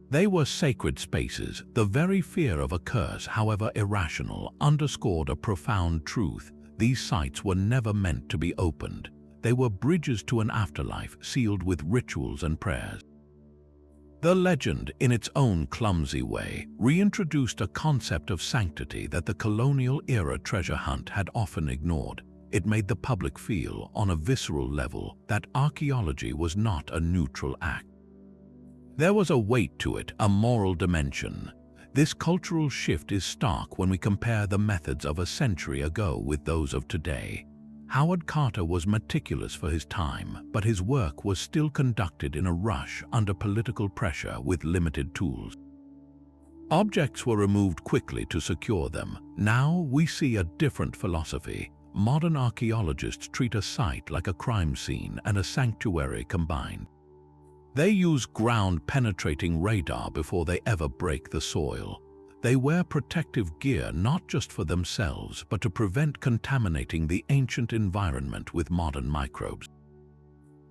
They were sacred spaces. The very fear of a curse, however irrational, underscored a profound truth. These sites were never meant to be opened. They were bridges to an afterlife sealed with rituals and prayers. The legend, in its own clumsy way, reintroduced a concept of sanctity that the colonial-era treasure hunt had often ignored. It made the public feel, on a visceral level, that archaeology was not a neutral act. There was a weight to it, a moral dimension. This cultural shift is stark when we compare the methods of a century ago with those of today. Howard Carter was meticulous for his time, but his work was still conducted in a rush under political pressure with limited tools. Objects were removed quickly to secure them. Now we see a different philosophy. Modern archaeologists treat a site like a crime scene and a sanctuary combined. They use ground-penetrating radar before they ever break the soil. They wear protective gear not just for themselves, but to prevent contaminating the ancient environment with modern microbes.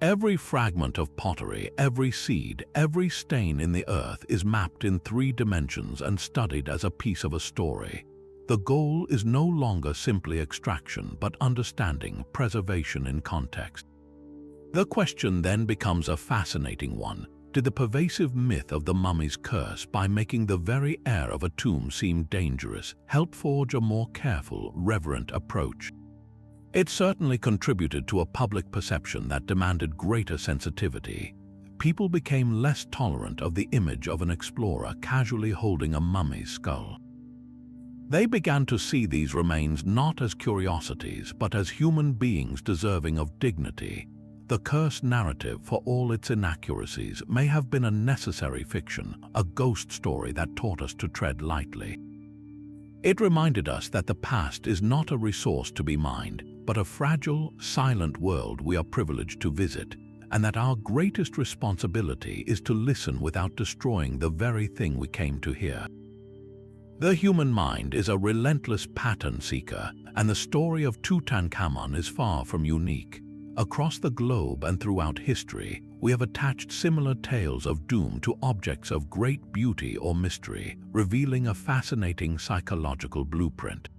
Every fragment of pottery, every seed, every stain in the earth is mapped in 3 dimensions and studied as a piece of a story. The goal is no longer simply extraction, but understanding, preservation in context. The question then becomes a fascinating one. Did the pervasive myth of the mummy's curse, by making the very air of a tomb seem dangerous, help forge a more careful, reverent approach? It certainly contributed to a public perception that demanded greater sensitivity. People became less tolerant of the image of an explorer casually holding a mummy's skull. They began to see these remains not as curiosities, but as human beings deserving of dignity. The curse narrative, for all its inaccuracies, may have been a necessary fiction, a ghost story that taught us to tread lightly. It reminded us that the past is not a resource to be mined, but a fragile, silent world we are privileged to visit, and that our greatest responsibility is to listen without destroying the very thing we came to hear. The human mind is a relentless pattern seeker, and the story of Tutankhamun is far from unique. Across the globe and throughout history, we have attached similar tales of doom to objects of great beauty or mystery, revealing a fascinating psychological blueprint.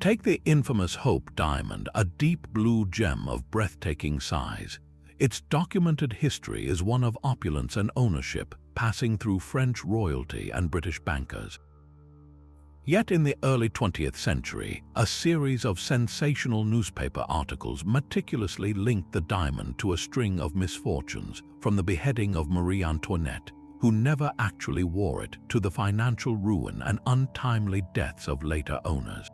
Take the infamous Hope Diamond, a deep blue gem of breathtaking size. Its documented history is one of opulence and ownership, passing through French royalty and British bankers. Yet in the early 20th century, a series of sensational newspaper articles meticulously linked the diamond to a string of misfortunes, from the beheading of Marie Antoinette, who never actually wore it, to the financial ruin and untimely deaths of later owners.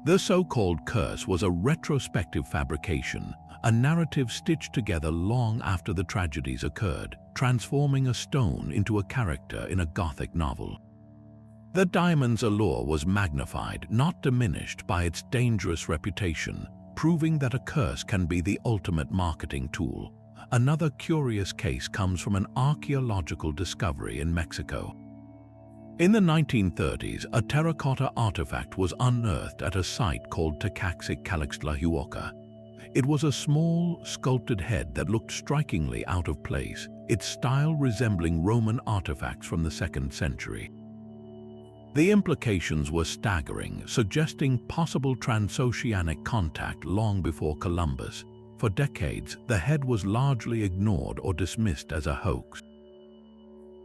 The so-called curse was a retrospective fabrication, a narrative stitched together long after the tragedies occurred, transforming a stone into a character in a Gothic novel. The diamond's allure was magnified, not diminished, by its dangerous reputation, proving that a curse can be the ultimate marketing tool. Another curious case comes from an archaeological discovery in Mexico. In the 1930s, a terracotta artifact was unearthed at a site called Tutankhamun. It was a small, sculpted head that looked strikingly out of place, its style resembling Roman artifacts from the 2nd century. The implications were staggering, suggesting possible transoceanic contact long before Columbus. For decades, the head was largely ignored or dismissed as a hoax.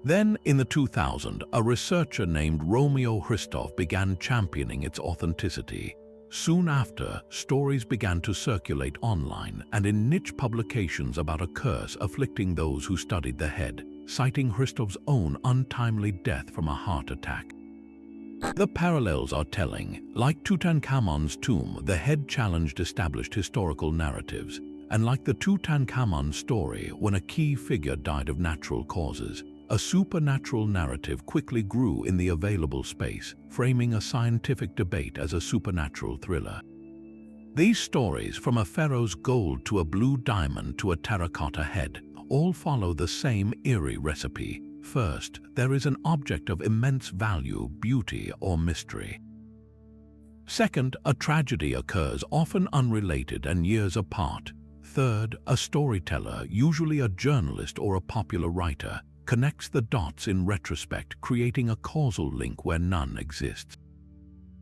Then, in the 2000s, a researcher named Romeo Hristov began championing its authenticity. Soon after, stories began to circulate online and in niche publications about a curse afflicting those who studied the head, citing Hristov's own untimely death from a heart attack. The parallels are telling. Like Tutankhamun's tomb, the head challenged established historical narratives, and like the Tutankhamun story, when a key figure died of natural causes, a supernatural narrative quickly grew in the available space, framing a scientific debate as a supernatural thriller. These stories, from a pharaoh's gold to a blue diamond to a terracotta head, all follow the same eerie recipe. First, there is an object of immense value, beauty, or mystery. Second, a tragedy occurs, often unrelated and years apart. Third, a storyteller, usually a journalist or a popular writer, connects the dots in retrospect, creating a causal link where none exists.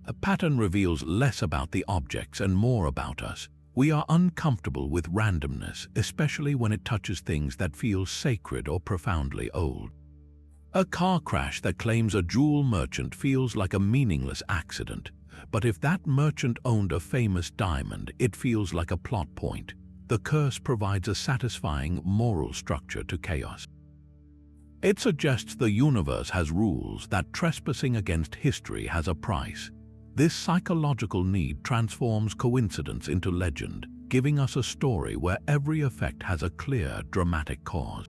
A pattern reveals less about the objects and more about us. We are uncomfortable with randomness, especially when it touches things that feel sacred or profoundly old. A car crash that claims a jewel merchant feels like a meaningless accident, but if that merchant owned a famous diamond, it feels like a plot point. The curse provides a satisfying moral structure to chaos. It suggests the universe has rules, that trespassing against history has a price. This psychological need transforms coincidence into legend, giving us a story where every effect has a clear, dramatic cause.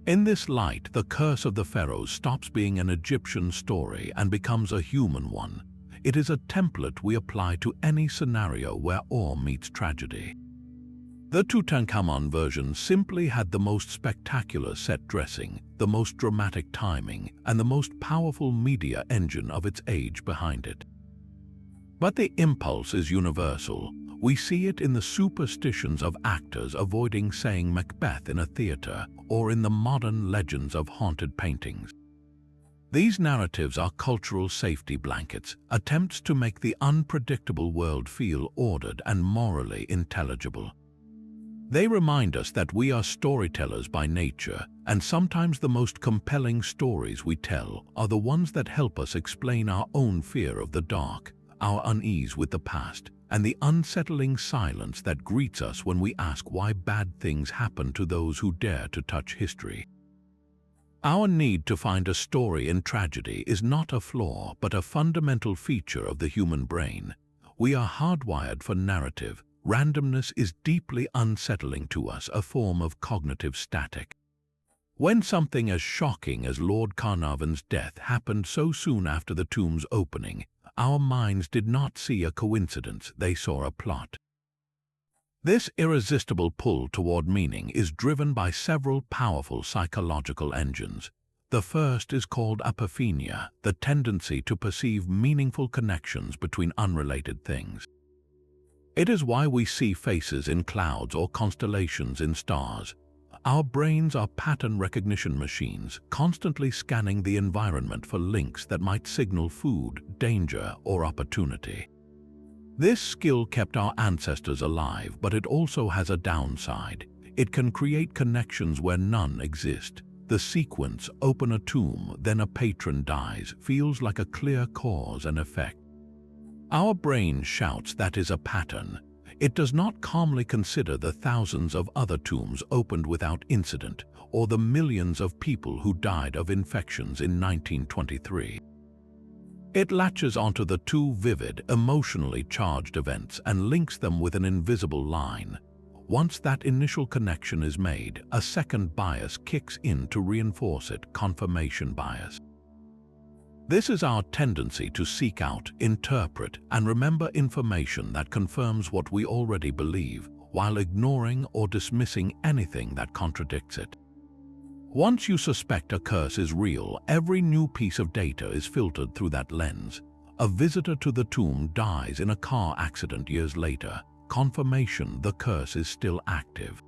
In this light, the curse of the Pharaohs stops being an Egyptian story and becomes a human one. It is a template we apply to any scenario where awe meets tragedy. The Tutankhamun version simply had the most spectacular set dressing, the most dramatic timing, and the most powerful media engine of its age behind it. But the impulse is universal. We see it in the superstitions of actors avoiding saying Macbeth in a theater, or in the modern legends of haunted paintings. These narratives are cultural safety blankets, attempts to make the unpredictable world feel ordered and morally intelligible. They remind us that we are storytellers by nature, and sometimes the most compelling stories we tell are the ones that help us explain our own fear of the dark, our unease with the past, and the unsettling silence that greets us when we ask why bad things happen to those who dare to touch history. Our need to find a story in tragedy is not a flaw, but a fundamental feature of the human brain. We are hardwired for narrative. Randomness is deeply unsettling to us, a form of cognitive static. When something as shocking as Lord Carnarvon's death happened so soon after the tomb's opening, our minds did not see a coincidence, they saw a plot. This irresistible pull toward meaning is driven by several powerful psychological engines. The first is called apophenia, the tendency to perceive meaningful connections between unrelated things. It is why we see faces in clouds or constellations in stars. Our brains are pattern recognition machines, constantly scanning the environment for links that might signal food, danger, or opportunity. This skill kept our ancestors alive, but it also has a downside. It can create connections where none exist. The sequence, open a tomb, then a patron dies, feels like a clear cause and effect. Our brain shouts that is a pattern. It does not calmly consider the thousands of other tombs opened without incident, or the millions of people who died of infections in 1923. It latches onto the two vivid, emotionally charged events and links them with an invisible line. Once that initial connection is made, a second bias kicks in to reinforce it, confirmation bias. This is our tendency to seek out, interpret, and remember information that confirms what we already believe, while ignoring or dismissing anything that contradicts it. Once you suspect a curse is real, every new piece of data is filtered through that lens. A visitor to the tomb dies in a car accident years later. Confirmation the curse is still active.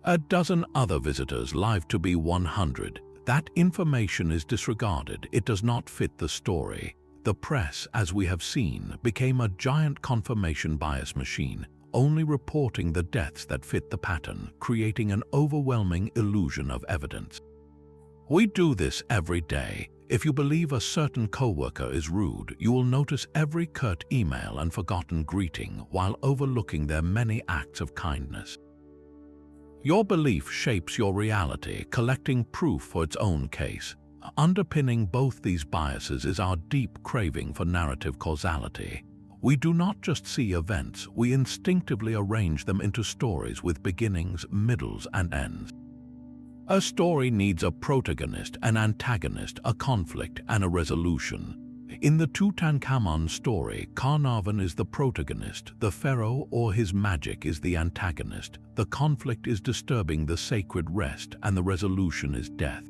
A dozen other visitors live to be 100. That information is disregarded. It does not fit the story. The press, as we have seen, became a giant confirmation bias machine, only reporting the deaths that fit the pattern, creating an overwhelming illusion of evidence. We do this every day. If you believe a certain coworker is rude, you will notice every curt email and forgotten greeting while overlooking their many acts of kindness. Your belief shapes your reality, collecting proof for its own case. Underpinning both these biases is our deep craving for narrative causality. We do not just see events, we instinctively arrange them into stories with beginnings, middles, and ends. A story needs a protagonist, an antagonist, a conflict, and a resolution. In the Tutankhamun story, Carnarvon is the protagonist, the pharaoh or his magic is the antagonist, the conflict is disturbing the sacred rest, and the resolution is death.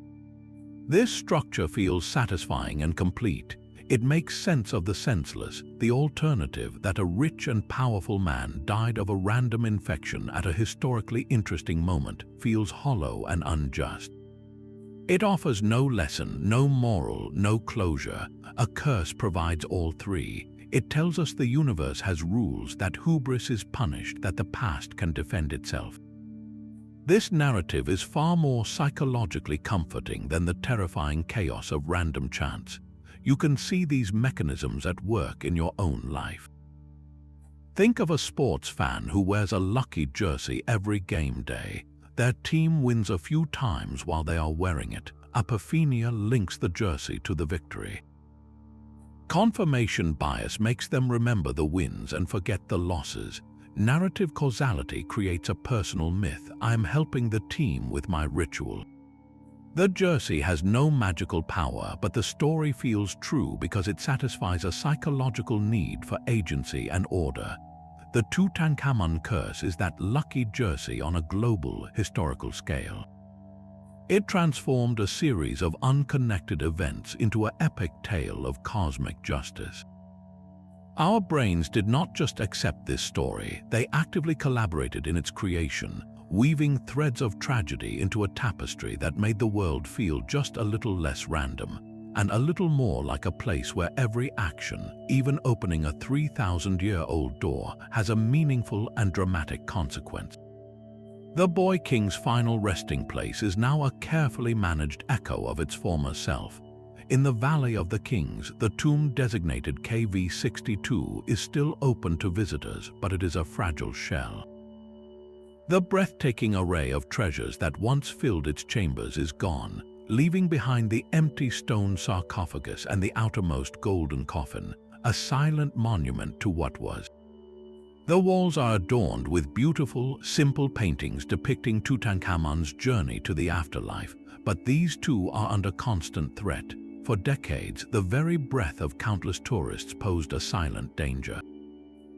This structure feels satisfying and complete. It makes sense of the senseless, the alternative that a rich and powerful man died of a random infection at a historically interesting moment, feels hollow and unjust. It offers no lesson, no moral, no closure. A curse provides all three. It tells us the universe has rules, that hubris is punished, that the past can defend itself. This narrative is far more psychologically comforting than the terrifying chaos of random chance. You can see these mechanisms at work in your own life. Think of a sports fan who wears a lucky jersey every game day. Their team wins a few times while they are wearing it. Apophenia links the jersey to the victory. Confirmation bias makes them remember the wins and forget the losses. Narrative causality creates a personal myth. I am helping the team with my ritual. The jersey has no magical power, but the story feels true because it satisfies a psychological need for agency and order. The Tutankhamun curse is that lucky jersey on a global historical scale. It transformed a series of unconnected events into an epic tale of cosmic justice. Our brains did not just accept this story, they actively collaborated in its creation, weaving threads of tragedy into a tapestry that made the world feel just a little less random, and a little more like a place where every action, even opening a 3,000-year-old door, has a meaningful and dramatic consequence. The Boy King's final resting place is now a carefully managed echo of its former self. In the Valley of the Kings, the tomb designated KV62 is still open to visitors, but it is a fragile shell. The breathtaking array of treasures that once filled its chambers is gone, leaving behind the empty stone sarcophagus and the outermost golden coffin, a silent monument to what was. The walls are adorned with beautiful, simple paintings depicting Tutankhamun's journey to the afterlife, but these too are under constant threat. For decades, the very breath of countless tourists posed a silent danger.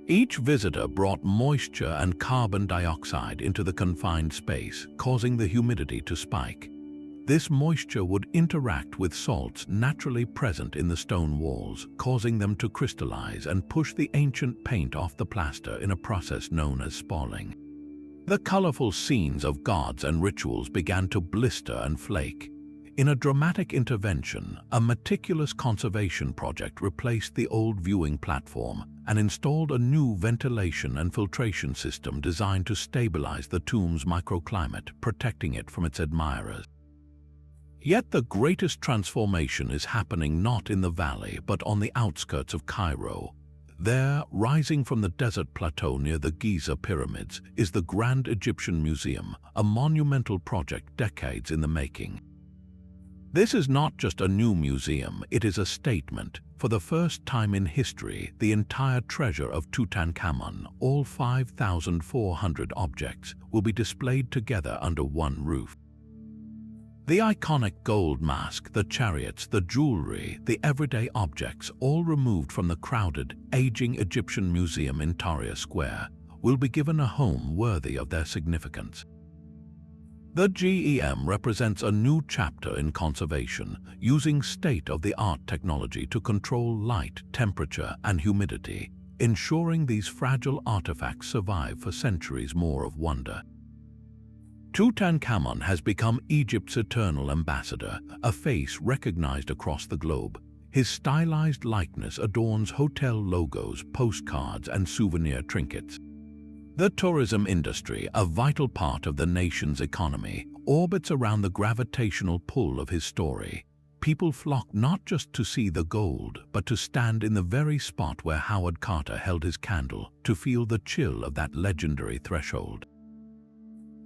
Each visitor brought moisture and carbon dioxide into the confined space, causing the humidity to spike. This moisture would interact with salts naturally present in the stone walls, causing them to crystallize and push the ancient paint off the plaster in a process known as spalling. The colorful scenes of gods and rituals began to blister and flake. In a dramatic intervention, a meticulous conservation project replaced the old viewing platform and installed a new ventilation and filtration system designed to stabilize the tomb's microclimate, protecting it from its admirers. Yet the greatest transformation is happening not in the valley but on the outskirts of Cairo. There, rising from the desert plateau near the Giza pyramids, is the Grand Egyptian Museum, a monumental project decades in the making. This is not just a new museum, it is a statement. For the first time in history, the entire treasure of Tutankhamun, all 5,400 objects, will be displayed together under one roof. The iconic gold mask, the chariots, the jewelry, the everyday objects, all removed from the crowded, aging Egyptian museum in Tahrir Square, will be given a home worthy of their significance. The GEM represents a new chapter in conservation, using state-of-the-art technology to control light, temperature, and humidity, ensuring these fragile artifacts survive for centuries more of wonder. Tutankhamun has become Egypt's eternal ambassador, a face recognized across the globe. His stylized likeness adorns hotel logos, postcards, and souvenir trinkets. The tourism industry, a vital part of the nation's economy, orbits around the gravitational pull of his story. People flock not just to see the gold, but to stand in the very spot where Howard Carter held his candle, to feel the chill of that legendary threshold.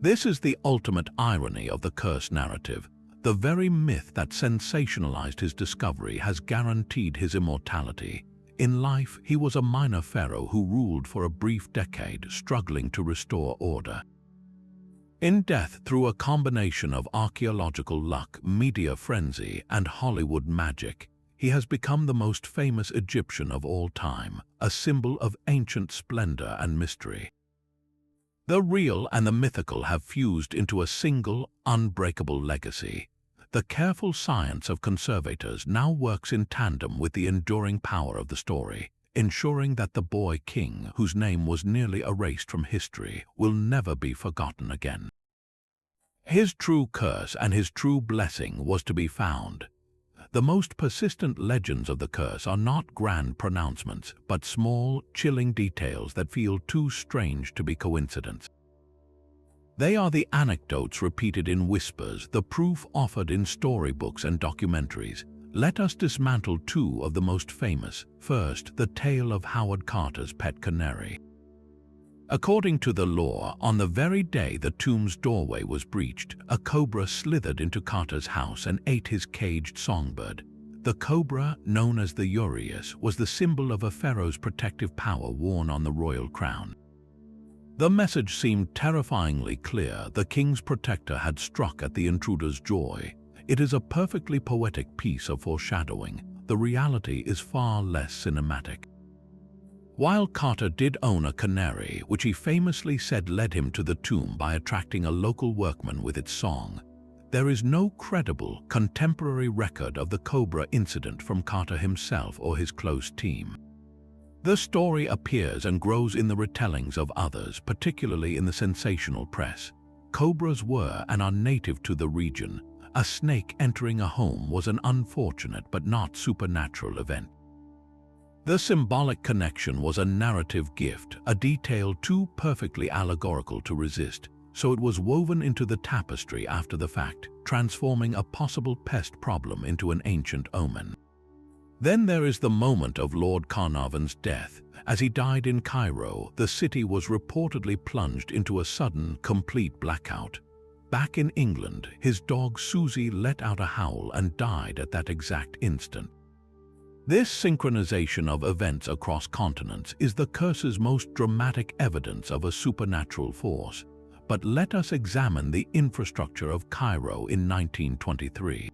This is the ultimate irony of the curse narrative. The very myth that sensationalized his discovery has guaranteed his immortality. In life, he was a minor pharaoh who ruled for a brief decade, struggling to restore order. In death, through a combination of archaeological luck, media frenzy, and Hollywood magic, he has become the most famous Egyptian of all time, a symbol of ancient splendor and mystery. The real and the mythical have fused into a single, unbreakable legacy. The careful science of conservators now works in tandem with the enduring power of the story, ensuring that the boy king, whose name was nearly erased from history, will never be forgotten again. His true curse and his true blessing was to be found. The most persistent legends of the curse are not grand pronouncements, but small, chilling details that feel too strange to be coincidence. They are the anecdotes repeated in whispers, the proof offered in storybooks and documentaries. Let us dismantle two of the most famous. First, the tale of Howard Carter's pet canary. According to the lore, on the very day the tomb's doorway was breached, a cobra slithered into Carter's house and ate his caged songbird. The cobra, known as the Urius, was the symbol of a pharaoh's protective power worn on the royal crown. The message seemed terrifyingly clear. The king's protector had struck at the intruder's joy. It is a perfectly poetic piece of foreshadowing. The reality is far less cinematic. While Carter did own a canary, which he famously said led him to the tomb by attracting a local workman with its song, there is no credible, contemporary record of the cobra incident from Carter himself or his close team. The story appears and grows in the retellings of others, particularly in the sensational press. Cobras were and are native to the region. A snake entering a home was an unfortunate but not supernatural event. The symbolic connection was a narrative gift, a detail too perfectly allegorical to resist, so it was woven into the tapestry after the fact, transforming a possible pest problem into an ancient omen. Then there is the moment of Lord Carnarvon's death. As he died in Cairo, the city was reportedly plunged into a sudden, complete blackout. Back in England, his dog Susie let out a howl and died at that exact instant. This synchronization of events across continents is the curse's most dramatic evidence of a supernatural force. But let us examine the infrastructure of Cairo in 1923.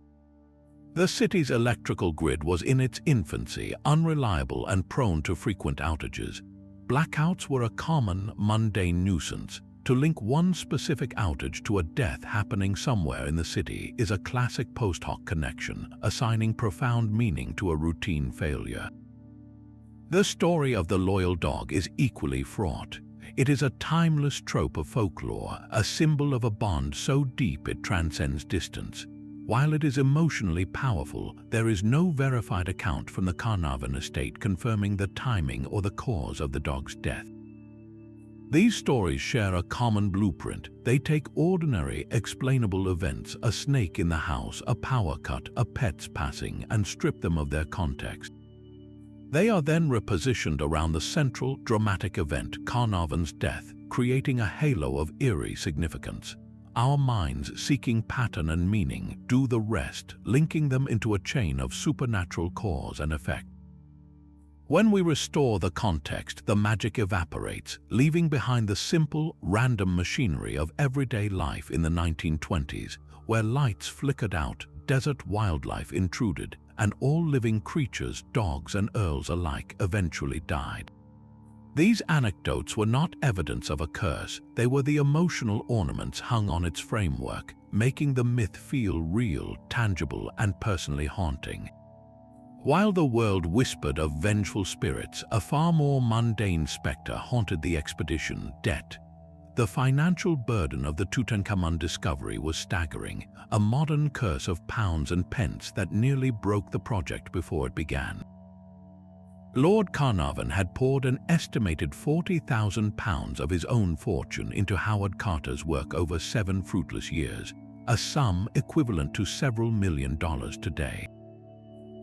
The city's electrical grid was in its infancy, unreliable and prone to frequent outages. Blackouts were a common, mundane nuisance. To link one specific outage to a death happening somewhere in the city is a classic post hoc connection, assigning profound meaning to a routine failure. The story of the loyal dog is equally fraught. It is a timeless trope of folklore, a symbol of a bond so deep it transcends distance. While it is emotionally powerful, there is no verified account from the Carnarvon estate confirming the timing or the cause of the dog's death. These stories share a common blueprint. They take ordinary, explainable events, a snake in the house, a power cut, a pet's passing, and strip them of their context. They are then repositioned around the central, dramatic event, Carnarvon's death, creating a halo of eerie significance. Our minds, seeking pattern and meaning, do the rest, linking them into a chain of supernatural cause and effect. When we restore the context, the magic evaporates, leaving behind the simple, random machinery of everyday life in the 1920s, where lights flickered out, desert wildlife intruded, and all living creatures, dogs and earls alike, eventually died. These anecdotes were not evidence of a curse, they were the emotional ornaments hung on its framework, making the myth feel real, tangible, and personally haunting. While the world whispered of vengeful spirits, a far more mundane specter haunted the expedition: debt. The financial burden of the Tutankhamun discovery was staggering, a modern curse of pounds and pence that nearly broke the project before it began. Lord Carnarvon had poured an estimated £40,000 of his own fortune into Howard Carter's work over 7 fruitless years, a sum equivalent to several $1 million today.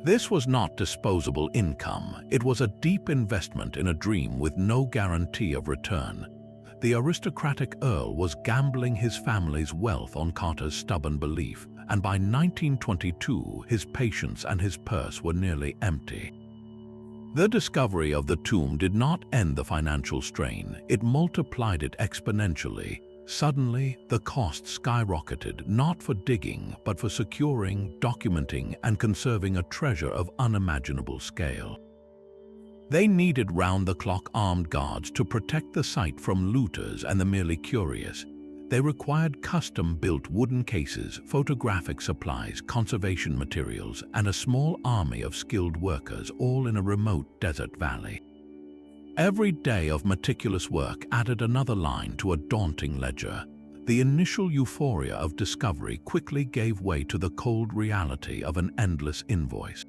This was not disposable income, it was a deep investment in a dream with no guarantee of return. The aristocratic Earl was gambling his family's wealth on Carter's stubborn belief, and by 1922 his patience and his purse were nearly empty. The discovery of the tomb did not end the financial strain, it multiplied it exponentially. Suddenly, the cost skyrocketed, not for digging, but for securing, documenting, and conserving a treasure of unimaginable scale. They needed round-the-clock armed guards to protect the site from looters and the merely curious. They required custom-built wooden cases, photographic supplies, conservation materials, and a small army of skilled workers, all in a remote desert valley. Every day of meticulous work added another line to a daunting ledger. The initial euphoria of discovery quickly gave way to the cold reality of an endless invoice.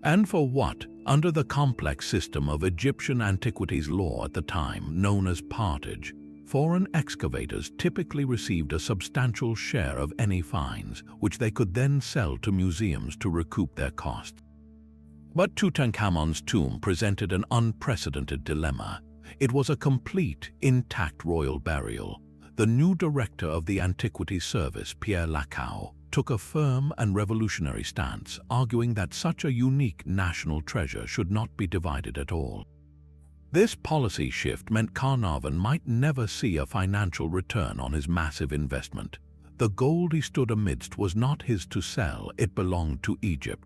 And for what? Under the complex system of Egyptian antiquities law at the time, known as partage, foreign excavators typically received a substantial share of any finds, which they could then sell to museums to recoup their costs. But Tutankhamun's tomb presented an unprecedented dilemma. It was a complete, intact royal burial. The new director of the Antiquities Service, Pierre Lacow, took a firm and revolutionary stance, arguing that such a unique national treasure should not be divided at all. This policy shift meant Carnarvon might never see a financial return on his massive investment. The gold he stood amidst was not his to sell, it belonged to Egypt.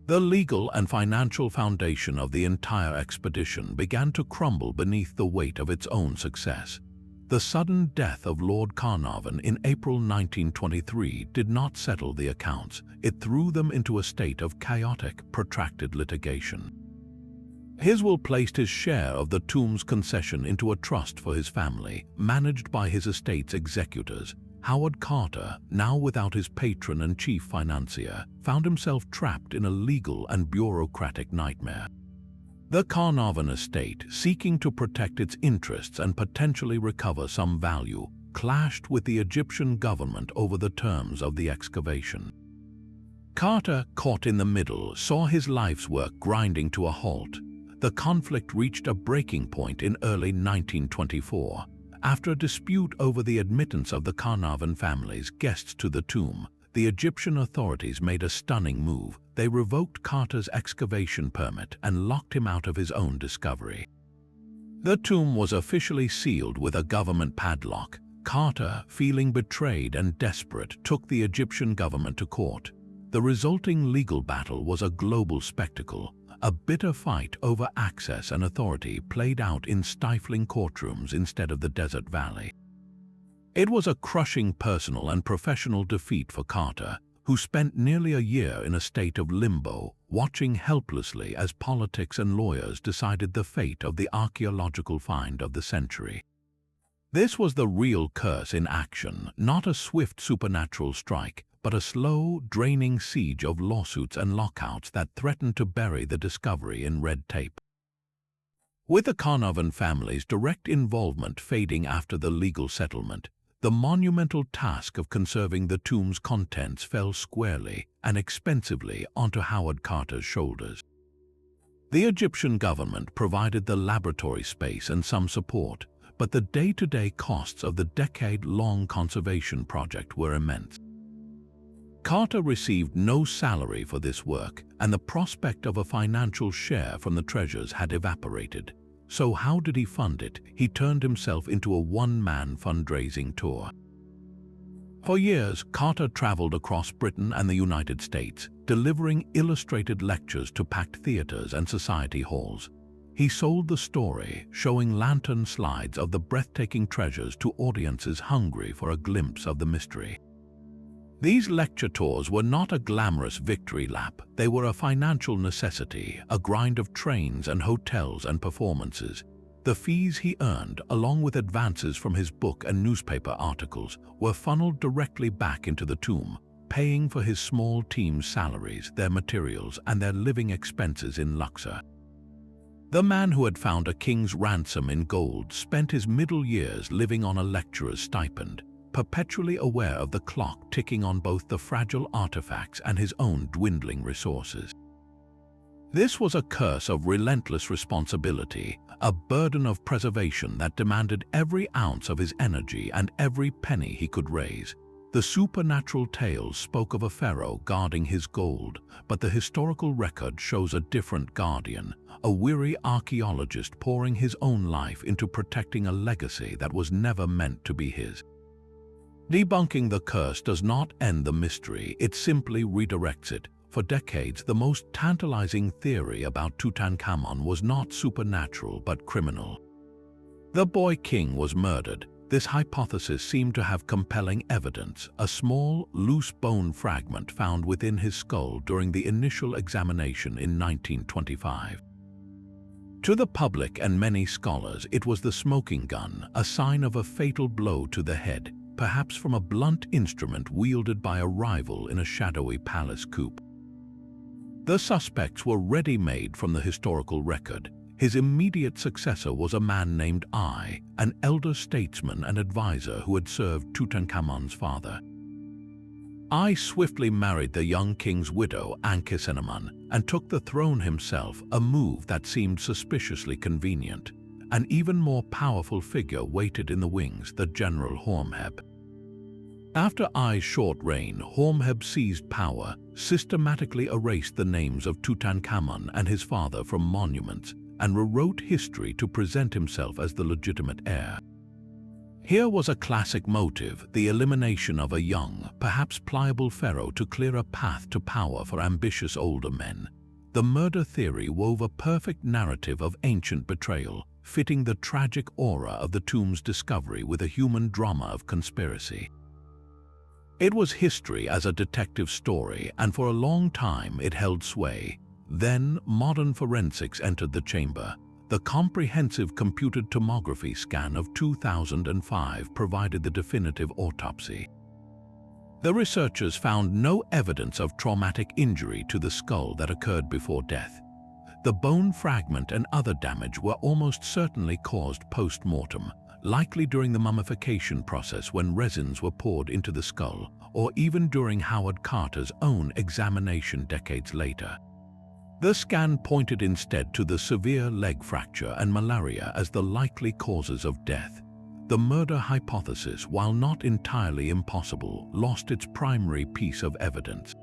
The legal and financial foundation of the entire expedition began to crumble beneath the weight of its own success. The sudden death of Lord Carnarvon in April 1923 did not settle the accounts, it threw them into a state of chaotic, protracted litigation. His will placed his share of the tomb's concession into a trust for his family, managed by his estate's executors. Howard Carter, now without his patron and chief financier, found himself trapped in a legal and bureaucratic nightmare. The Carnarvon estate, seeking to protect its interests and potentially recover some value, clashed with the Egyptian government over the terms of the excavation. Carter, caught in the middle, saw his life's work grinding to a halt. The conflict reached a breaking point in early 1924. After a dispute over the admittance of the Carnarvon family's guests to the tomb, the Egyptian authorities made a stunning move. They revoked Carter's excavation permit and locked him out of his own discovery. The tomb was officially sealed with a government padlock. Carter, feeling betrayed and desperate, took the Egyptian government to court. The resulting legal battle was a global spectacle. A bitter fight over access and authority played out in stifling courtrooms instead of the desert valley. It was a crushing personal and professional defeat for Carter, who spent nearly a year in a state of limbo, watching helplessly as politics and lawyers decided the fate of the archaeological find of the century. This was the real curse in action, not a swift supernatural strike, but a slow, draining siege of lawsuits and lockouts that threatened to bury the discovery in red tape. With the Carnarvon family's direct involvement fading after the legal settlement, the monumental task of conserving the tomb's contents fell squarely and expensively onto Howard Carter's shoulders. The Egyptian government provided the laboratory space and some support, but the day-to-day costs of the decade-long conservation project were immense. Carter received no salary for this work, and the prospect of a financial share from the treasures had evaporated. So how did he fund it? He turned himself into a one-man fundraising tour. For years, Carter traveled across Britain and the United States, delivering illustrated lectures to packed theaters and society halls. He sold the story, showing lantern slides of the breathtaking treasures to audiences hungry for a glimpse of the mystery. These lecture tours were not a glamorous victory lap. They were a financial necessity, a grind of trains and hotels and performances. The fees he earned, along with advances from his book and newspaper articles, were funneled directly back into the tomb, paying for his small team's salaries, their materials, and their living expenses in Luxor. The man who had found a king's ransom in gold spent his middle years living on a lecturer's stipend, perpetually aware of the clock ticking on both the fragile artifacts and his own dwindling resources. This was a curse of relentless responsibility, a burden of preservation that demanded every ounce of his energy and every penny he could raise. The supernatural tales spoke of a pharaoh guarding his gold, but the historical record shows a different guardian, a weary archaeologist pouring his own life into protecting a legacy that was never meant to be his. Debunking the curse does not end the mystery, it simply redirects it. For decades, the most tantalizing theory about Tutankhamun was not supernatural but criminal. The boy king was murdered. This hypothesis seemed to have compelling evidence, a small, loose bone fragment found within his skull during the initial examination in 1925. To the public and many scholars, it was the smoking gun, a sign of a fatal blow to the head, perhaps from a blunt instrument wielded by a rival in a shadowy palace coup. The suspects were ready-made from the historical record. His immediate successor was a man named Ai, an elder statesman and advisor who had served Tutankhamun's father. Ai swiftly married the young king's widow, Ankhesenamun, and took the throne himself, a move that seemed suspiciously convenient. An even more powerful figure waited in the wings, the general Horemheb. After Ai's short reign, Horemheb seized power, systematically erased the names of Tutankhamun and his father from monuments, and rewrote history to present himself as the legitimate heir. Here was a classic motive, the elimination of a young, perhaps pliable pharaoh to clear a path to power for ambitious older men. The murder theory wove a perfect narrative of ancient betrayal, fitting the tragic aura of the tomb's discovery with a human drama of conspiracy. It was history as a detective story, and for a long time it held sway. Then modern forensics entered the chamber. The comprehensive computed tomography scan of 2005 provided the definitive autopsy. The researchers found no evidence of traumatic injury to the skull that occurred before death. The bone fragment and other damage were almost certainly caused post-mortem, likely during the mummification process when resins were poured into the skull, or even during Howard Carter's own examination decades later. The scan pointed instead to the severe leg fracture and malaria as the likely causes of death. The murder hypothesis, while not entirely impossible, lost its primary piece of evidence.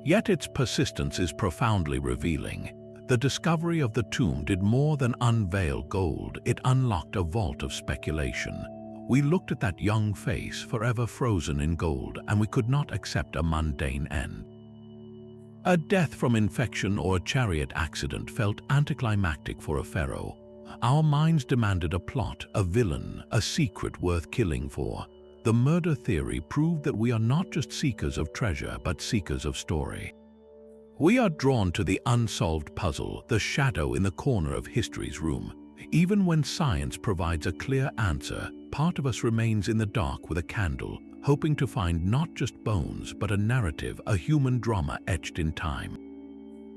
Yet its persistence is profoundly revealing. The discovery of the tomb did more than unveil gold, it unlocked a vault of speculation. We looked at that young face, forever frozen in gold, and we could not accept a mundane end. A death from infection or a chariot accident felt anticlimactic for a pharaoh. Our minds demanded a plot, a villain, a secret worth killing for. The murder theory proved that we are not just seekers of treasure, but seekers of story. We are drawn to the unsolved puzzle, the shadow in the corner of history's room. Even when science provides a clear answer, part of us remains in the dark with a candle, hoping to find not just bones, but a narrative, a human drama etched in time.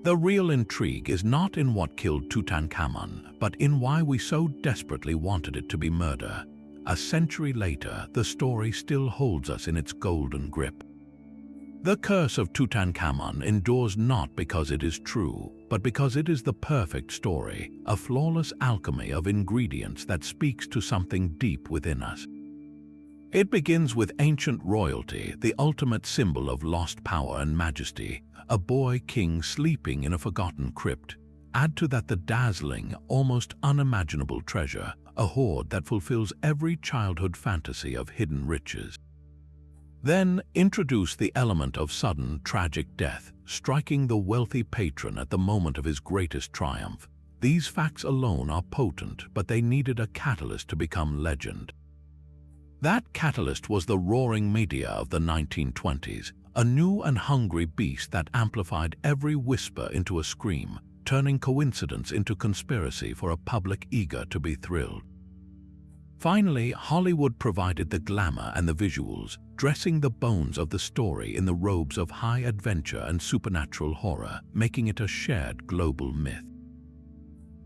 The real intrigue is not in what killed Tutankhamun, but in why we so desperately wanted it to be murder. A century later, the story still holds us in its golden grip. The curse of Tutankhamun endures not because it is true, but because it is the perfect story, a flawless alchemy of ingredients that speaks to something deep within us. It begins with ancient royalty, the ultimate symbol of lost power and majesty, a boy king sleeping in a forgotten crypt. Add to that the dazzling, almost unimaginable treasure, a hoard that fulfills every childhood fantasy of hidden riches. Then introduce the element of sudden, tragic death, striking the wealthy patron at the moment of his greatest triumph. These facts alone are potent, but they needed a catalyst to become legend. That catalyst was the roaring media of the 1920s, a new and hungry beast that amplified every whisper into a scream, turning coincidence into conspiracy for a public eager to be thrilled. Finally, Hollywood provided the glamour and the visuals, dressing the bones of the story in the robes of high adventure and supernatural horror, making it a shared global myth.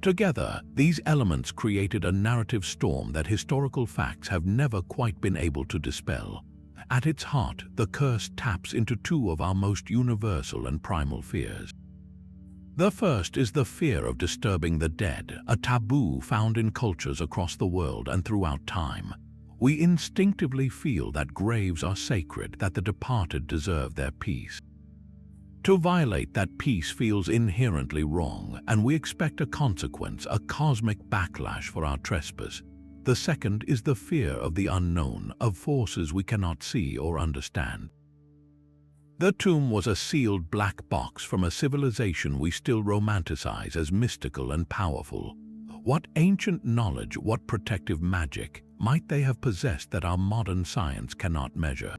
Together, these elements created a narrative storm that historical facts have never quite been able to dispel. At its heart, the curse taps into two of our most universal and primal fears. The first is the fear of disturbing the dead, a taboo found in cultures across the world and throughout time. We instinctively feel that graves are sacred, that the departed deserve their peace. To violate that peace feels inherently wrong, and we expect a consequence, a cosmic backlash for our trespass. The second is the fear of the unknown, of forces we cannot see or understand. The tomb was a sealed black box from a civilization we still romanticize as mystical and powerful. What ancient knowledge, what protective magic might they have possessed that our modern science cannot measure?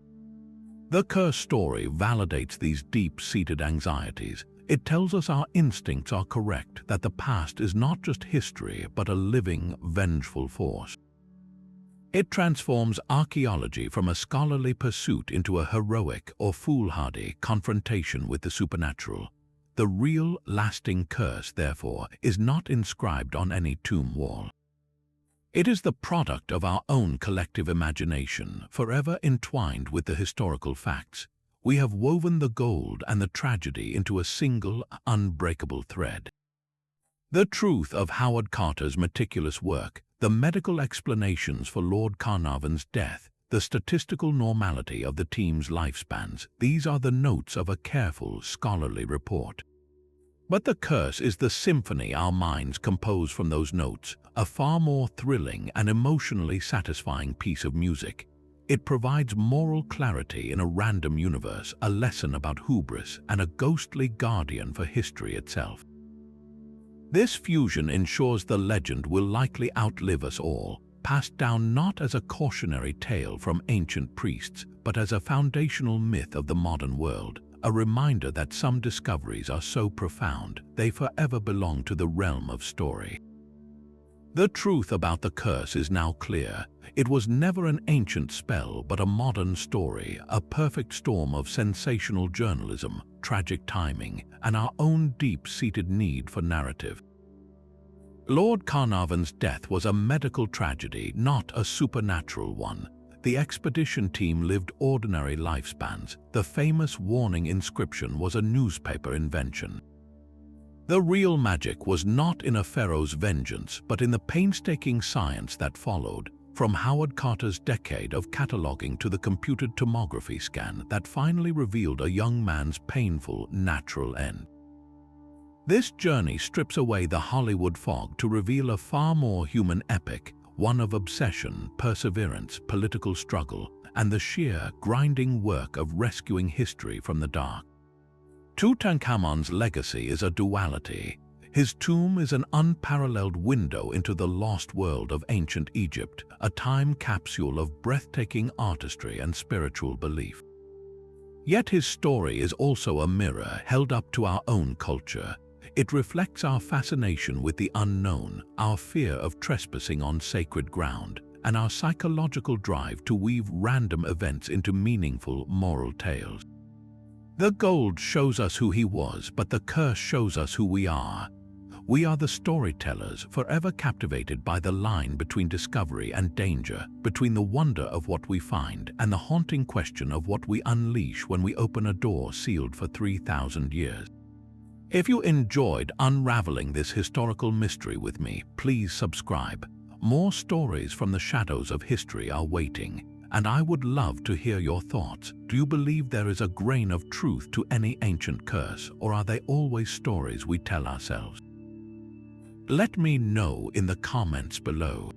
The curse story validates these deep-seated anxieties. It tells us our instincts are correct, that the past is not just history, but a living, vengeful force. It transforms archaeology from a scholarly pursuit into a heroic or foolhardy confrontation with the supernatural. The real, lasting curse, therefore, is not inscribed on any tomb wall. It is the product of our own collective imagination, forever entwined with the historical facts. We have woven the gold and the tragedy into a single, unbreakable thread. The truth of Howard Carter's meticulous work, the medical explanations for Lord Carnarvon's death, the statistical normality of the team's lifespans, these are the notes of a careful, scholarly report. But the curse is the symphony our minds compose from those notes, a far more thrilling and emotionally satisfying piece of music. It provides moral clarity in a random universe, a lesson about hubris, and a ghostly guardian for history itself. This fusion ensures the legend will likely outlive us all, passed down not as a cautionary tale from ancient priests, but as a foundational myth of the modern world, a reminder that some discoveries are so profound they forever belong to the realm of story. The truth about the curse is now clear. It was never an ancient spell, but a modern story, a perfect storm of sensational journalism, tragic timing, and our own deep-seated need for narrative. Lord Carnarvon's death was a medical tragedy, not a supernatural one. The expedition team lived ordinary lifespans. The famous warning inscription was a newspaper invention. The real magic was not in a pharaoh's vengeance, but in the painstaking science that followed, from Howard Carter's decade of cataloging to the computed tomography scan that finally revealed a young man's painful, natural end. This journey strips away the Hollywood fog to reveal a far more human epic, one of obsession, perseverance, political struggle, and the sheer, grinding work of rescuing history from the dark. Tutankhamun's legacy is a duality. His tomb is an unparalleled window into the lost world of ancient Egypt, a time capsule of breathtaking artistry and spiritual belief. Yet his story is also a mirror held up to our own culture. It reflects our fascination with the unknown, our fear of trespassing on sacred ground, and our psychological drive to weave random events into meaningful moral tales. The gold shows us who he was, but the curse shows us who we are. We are the storytellers, forever captivated by the line between discovery and danger, between the wonder of what we find and the haunting question of what we unleash when we open a door sealed for 3,000 years. If you enjoyed unraveling this historical mystery with me, please subscribe. More stories from the shadows of history are waiting, and I would love to hear your thoughts. Do you believe there is a grain of truth to any ancient curse, or are they always stories we tell ourselves? Let me know in the comments below.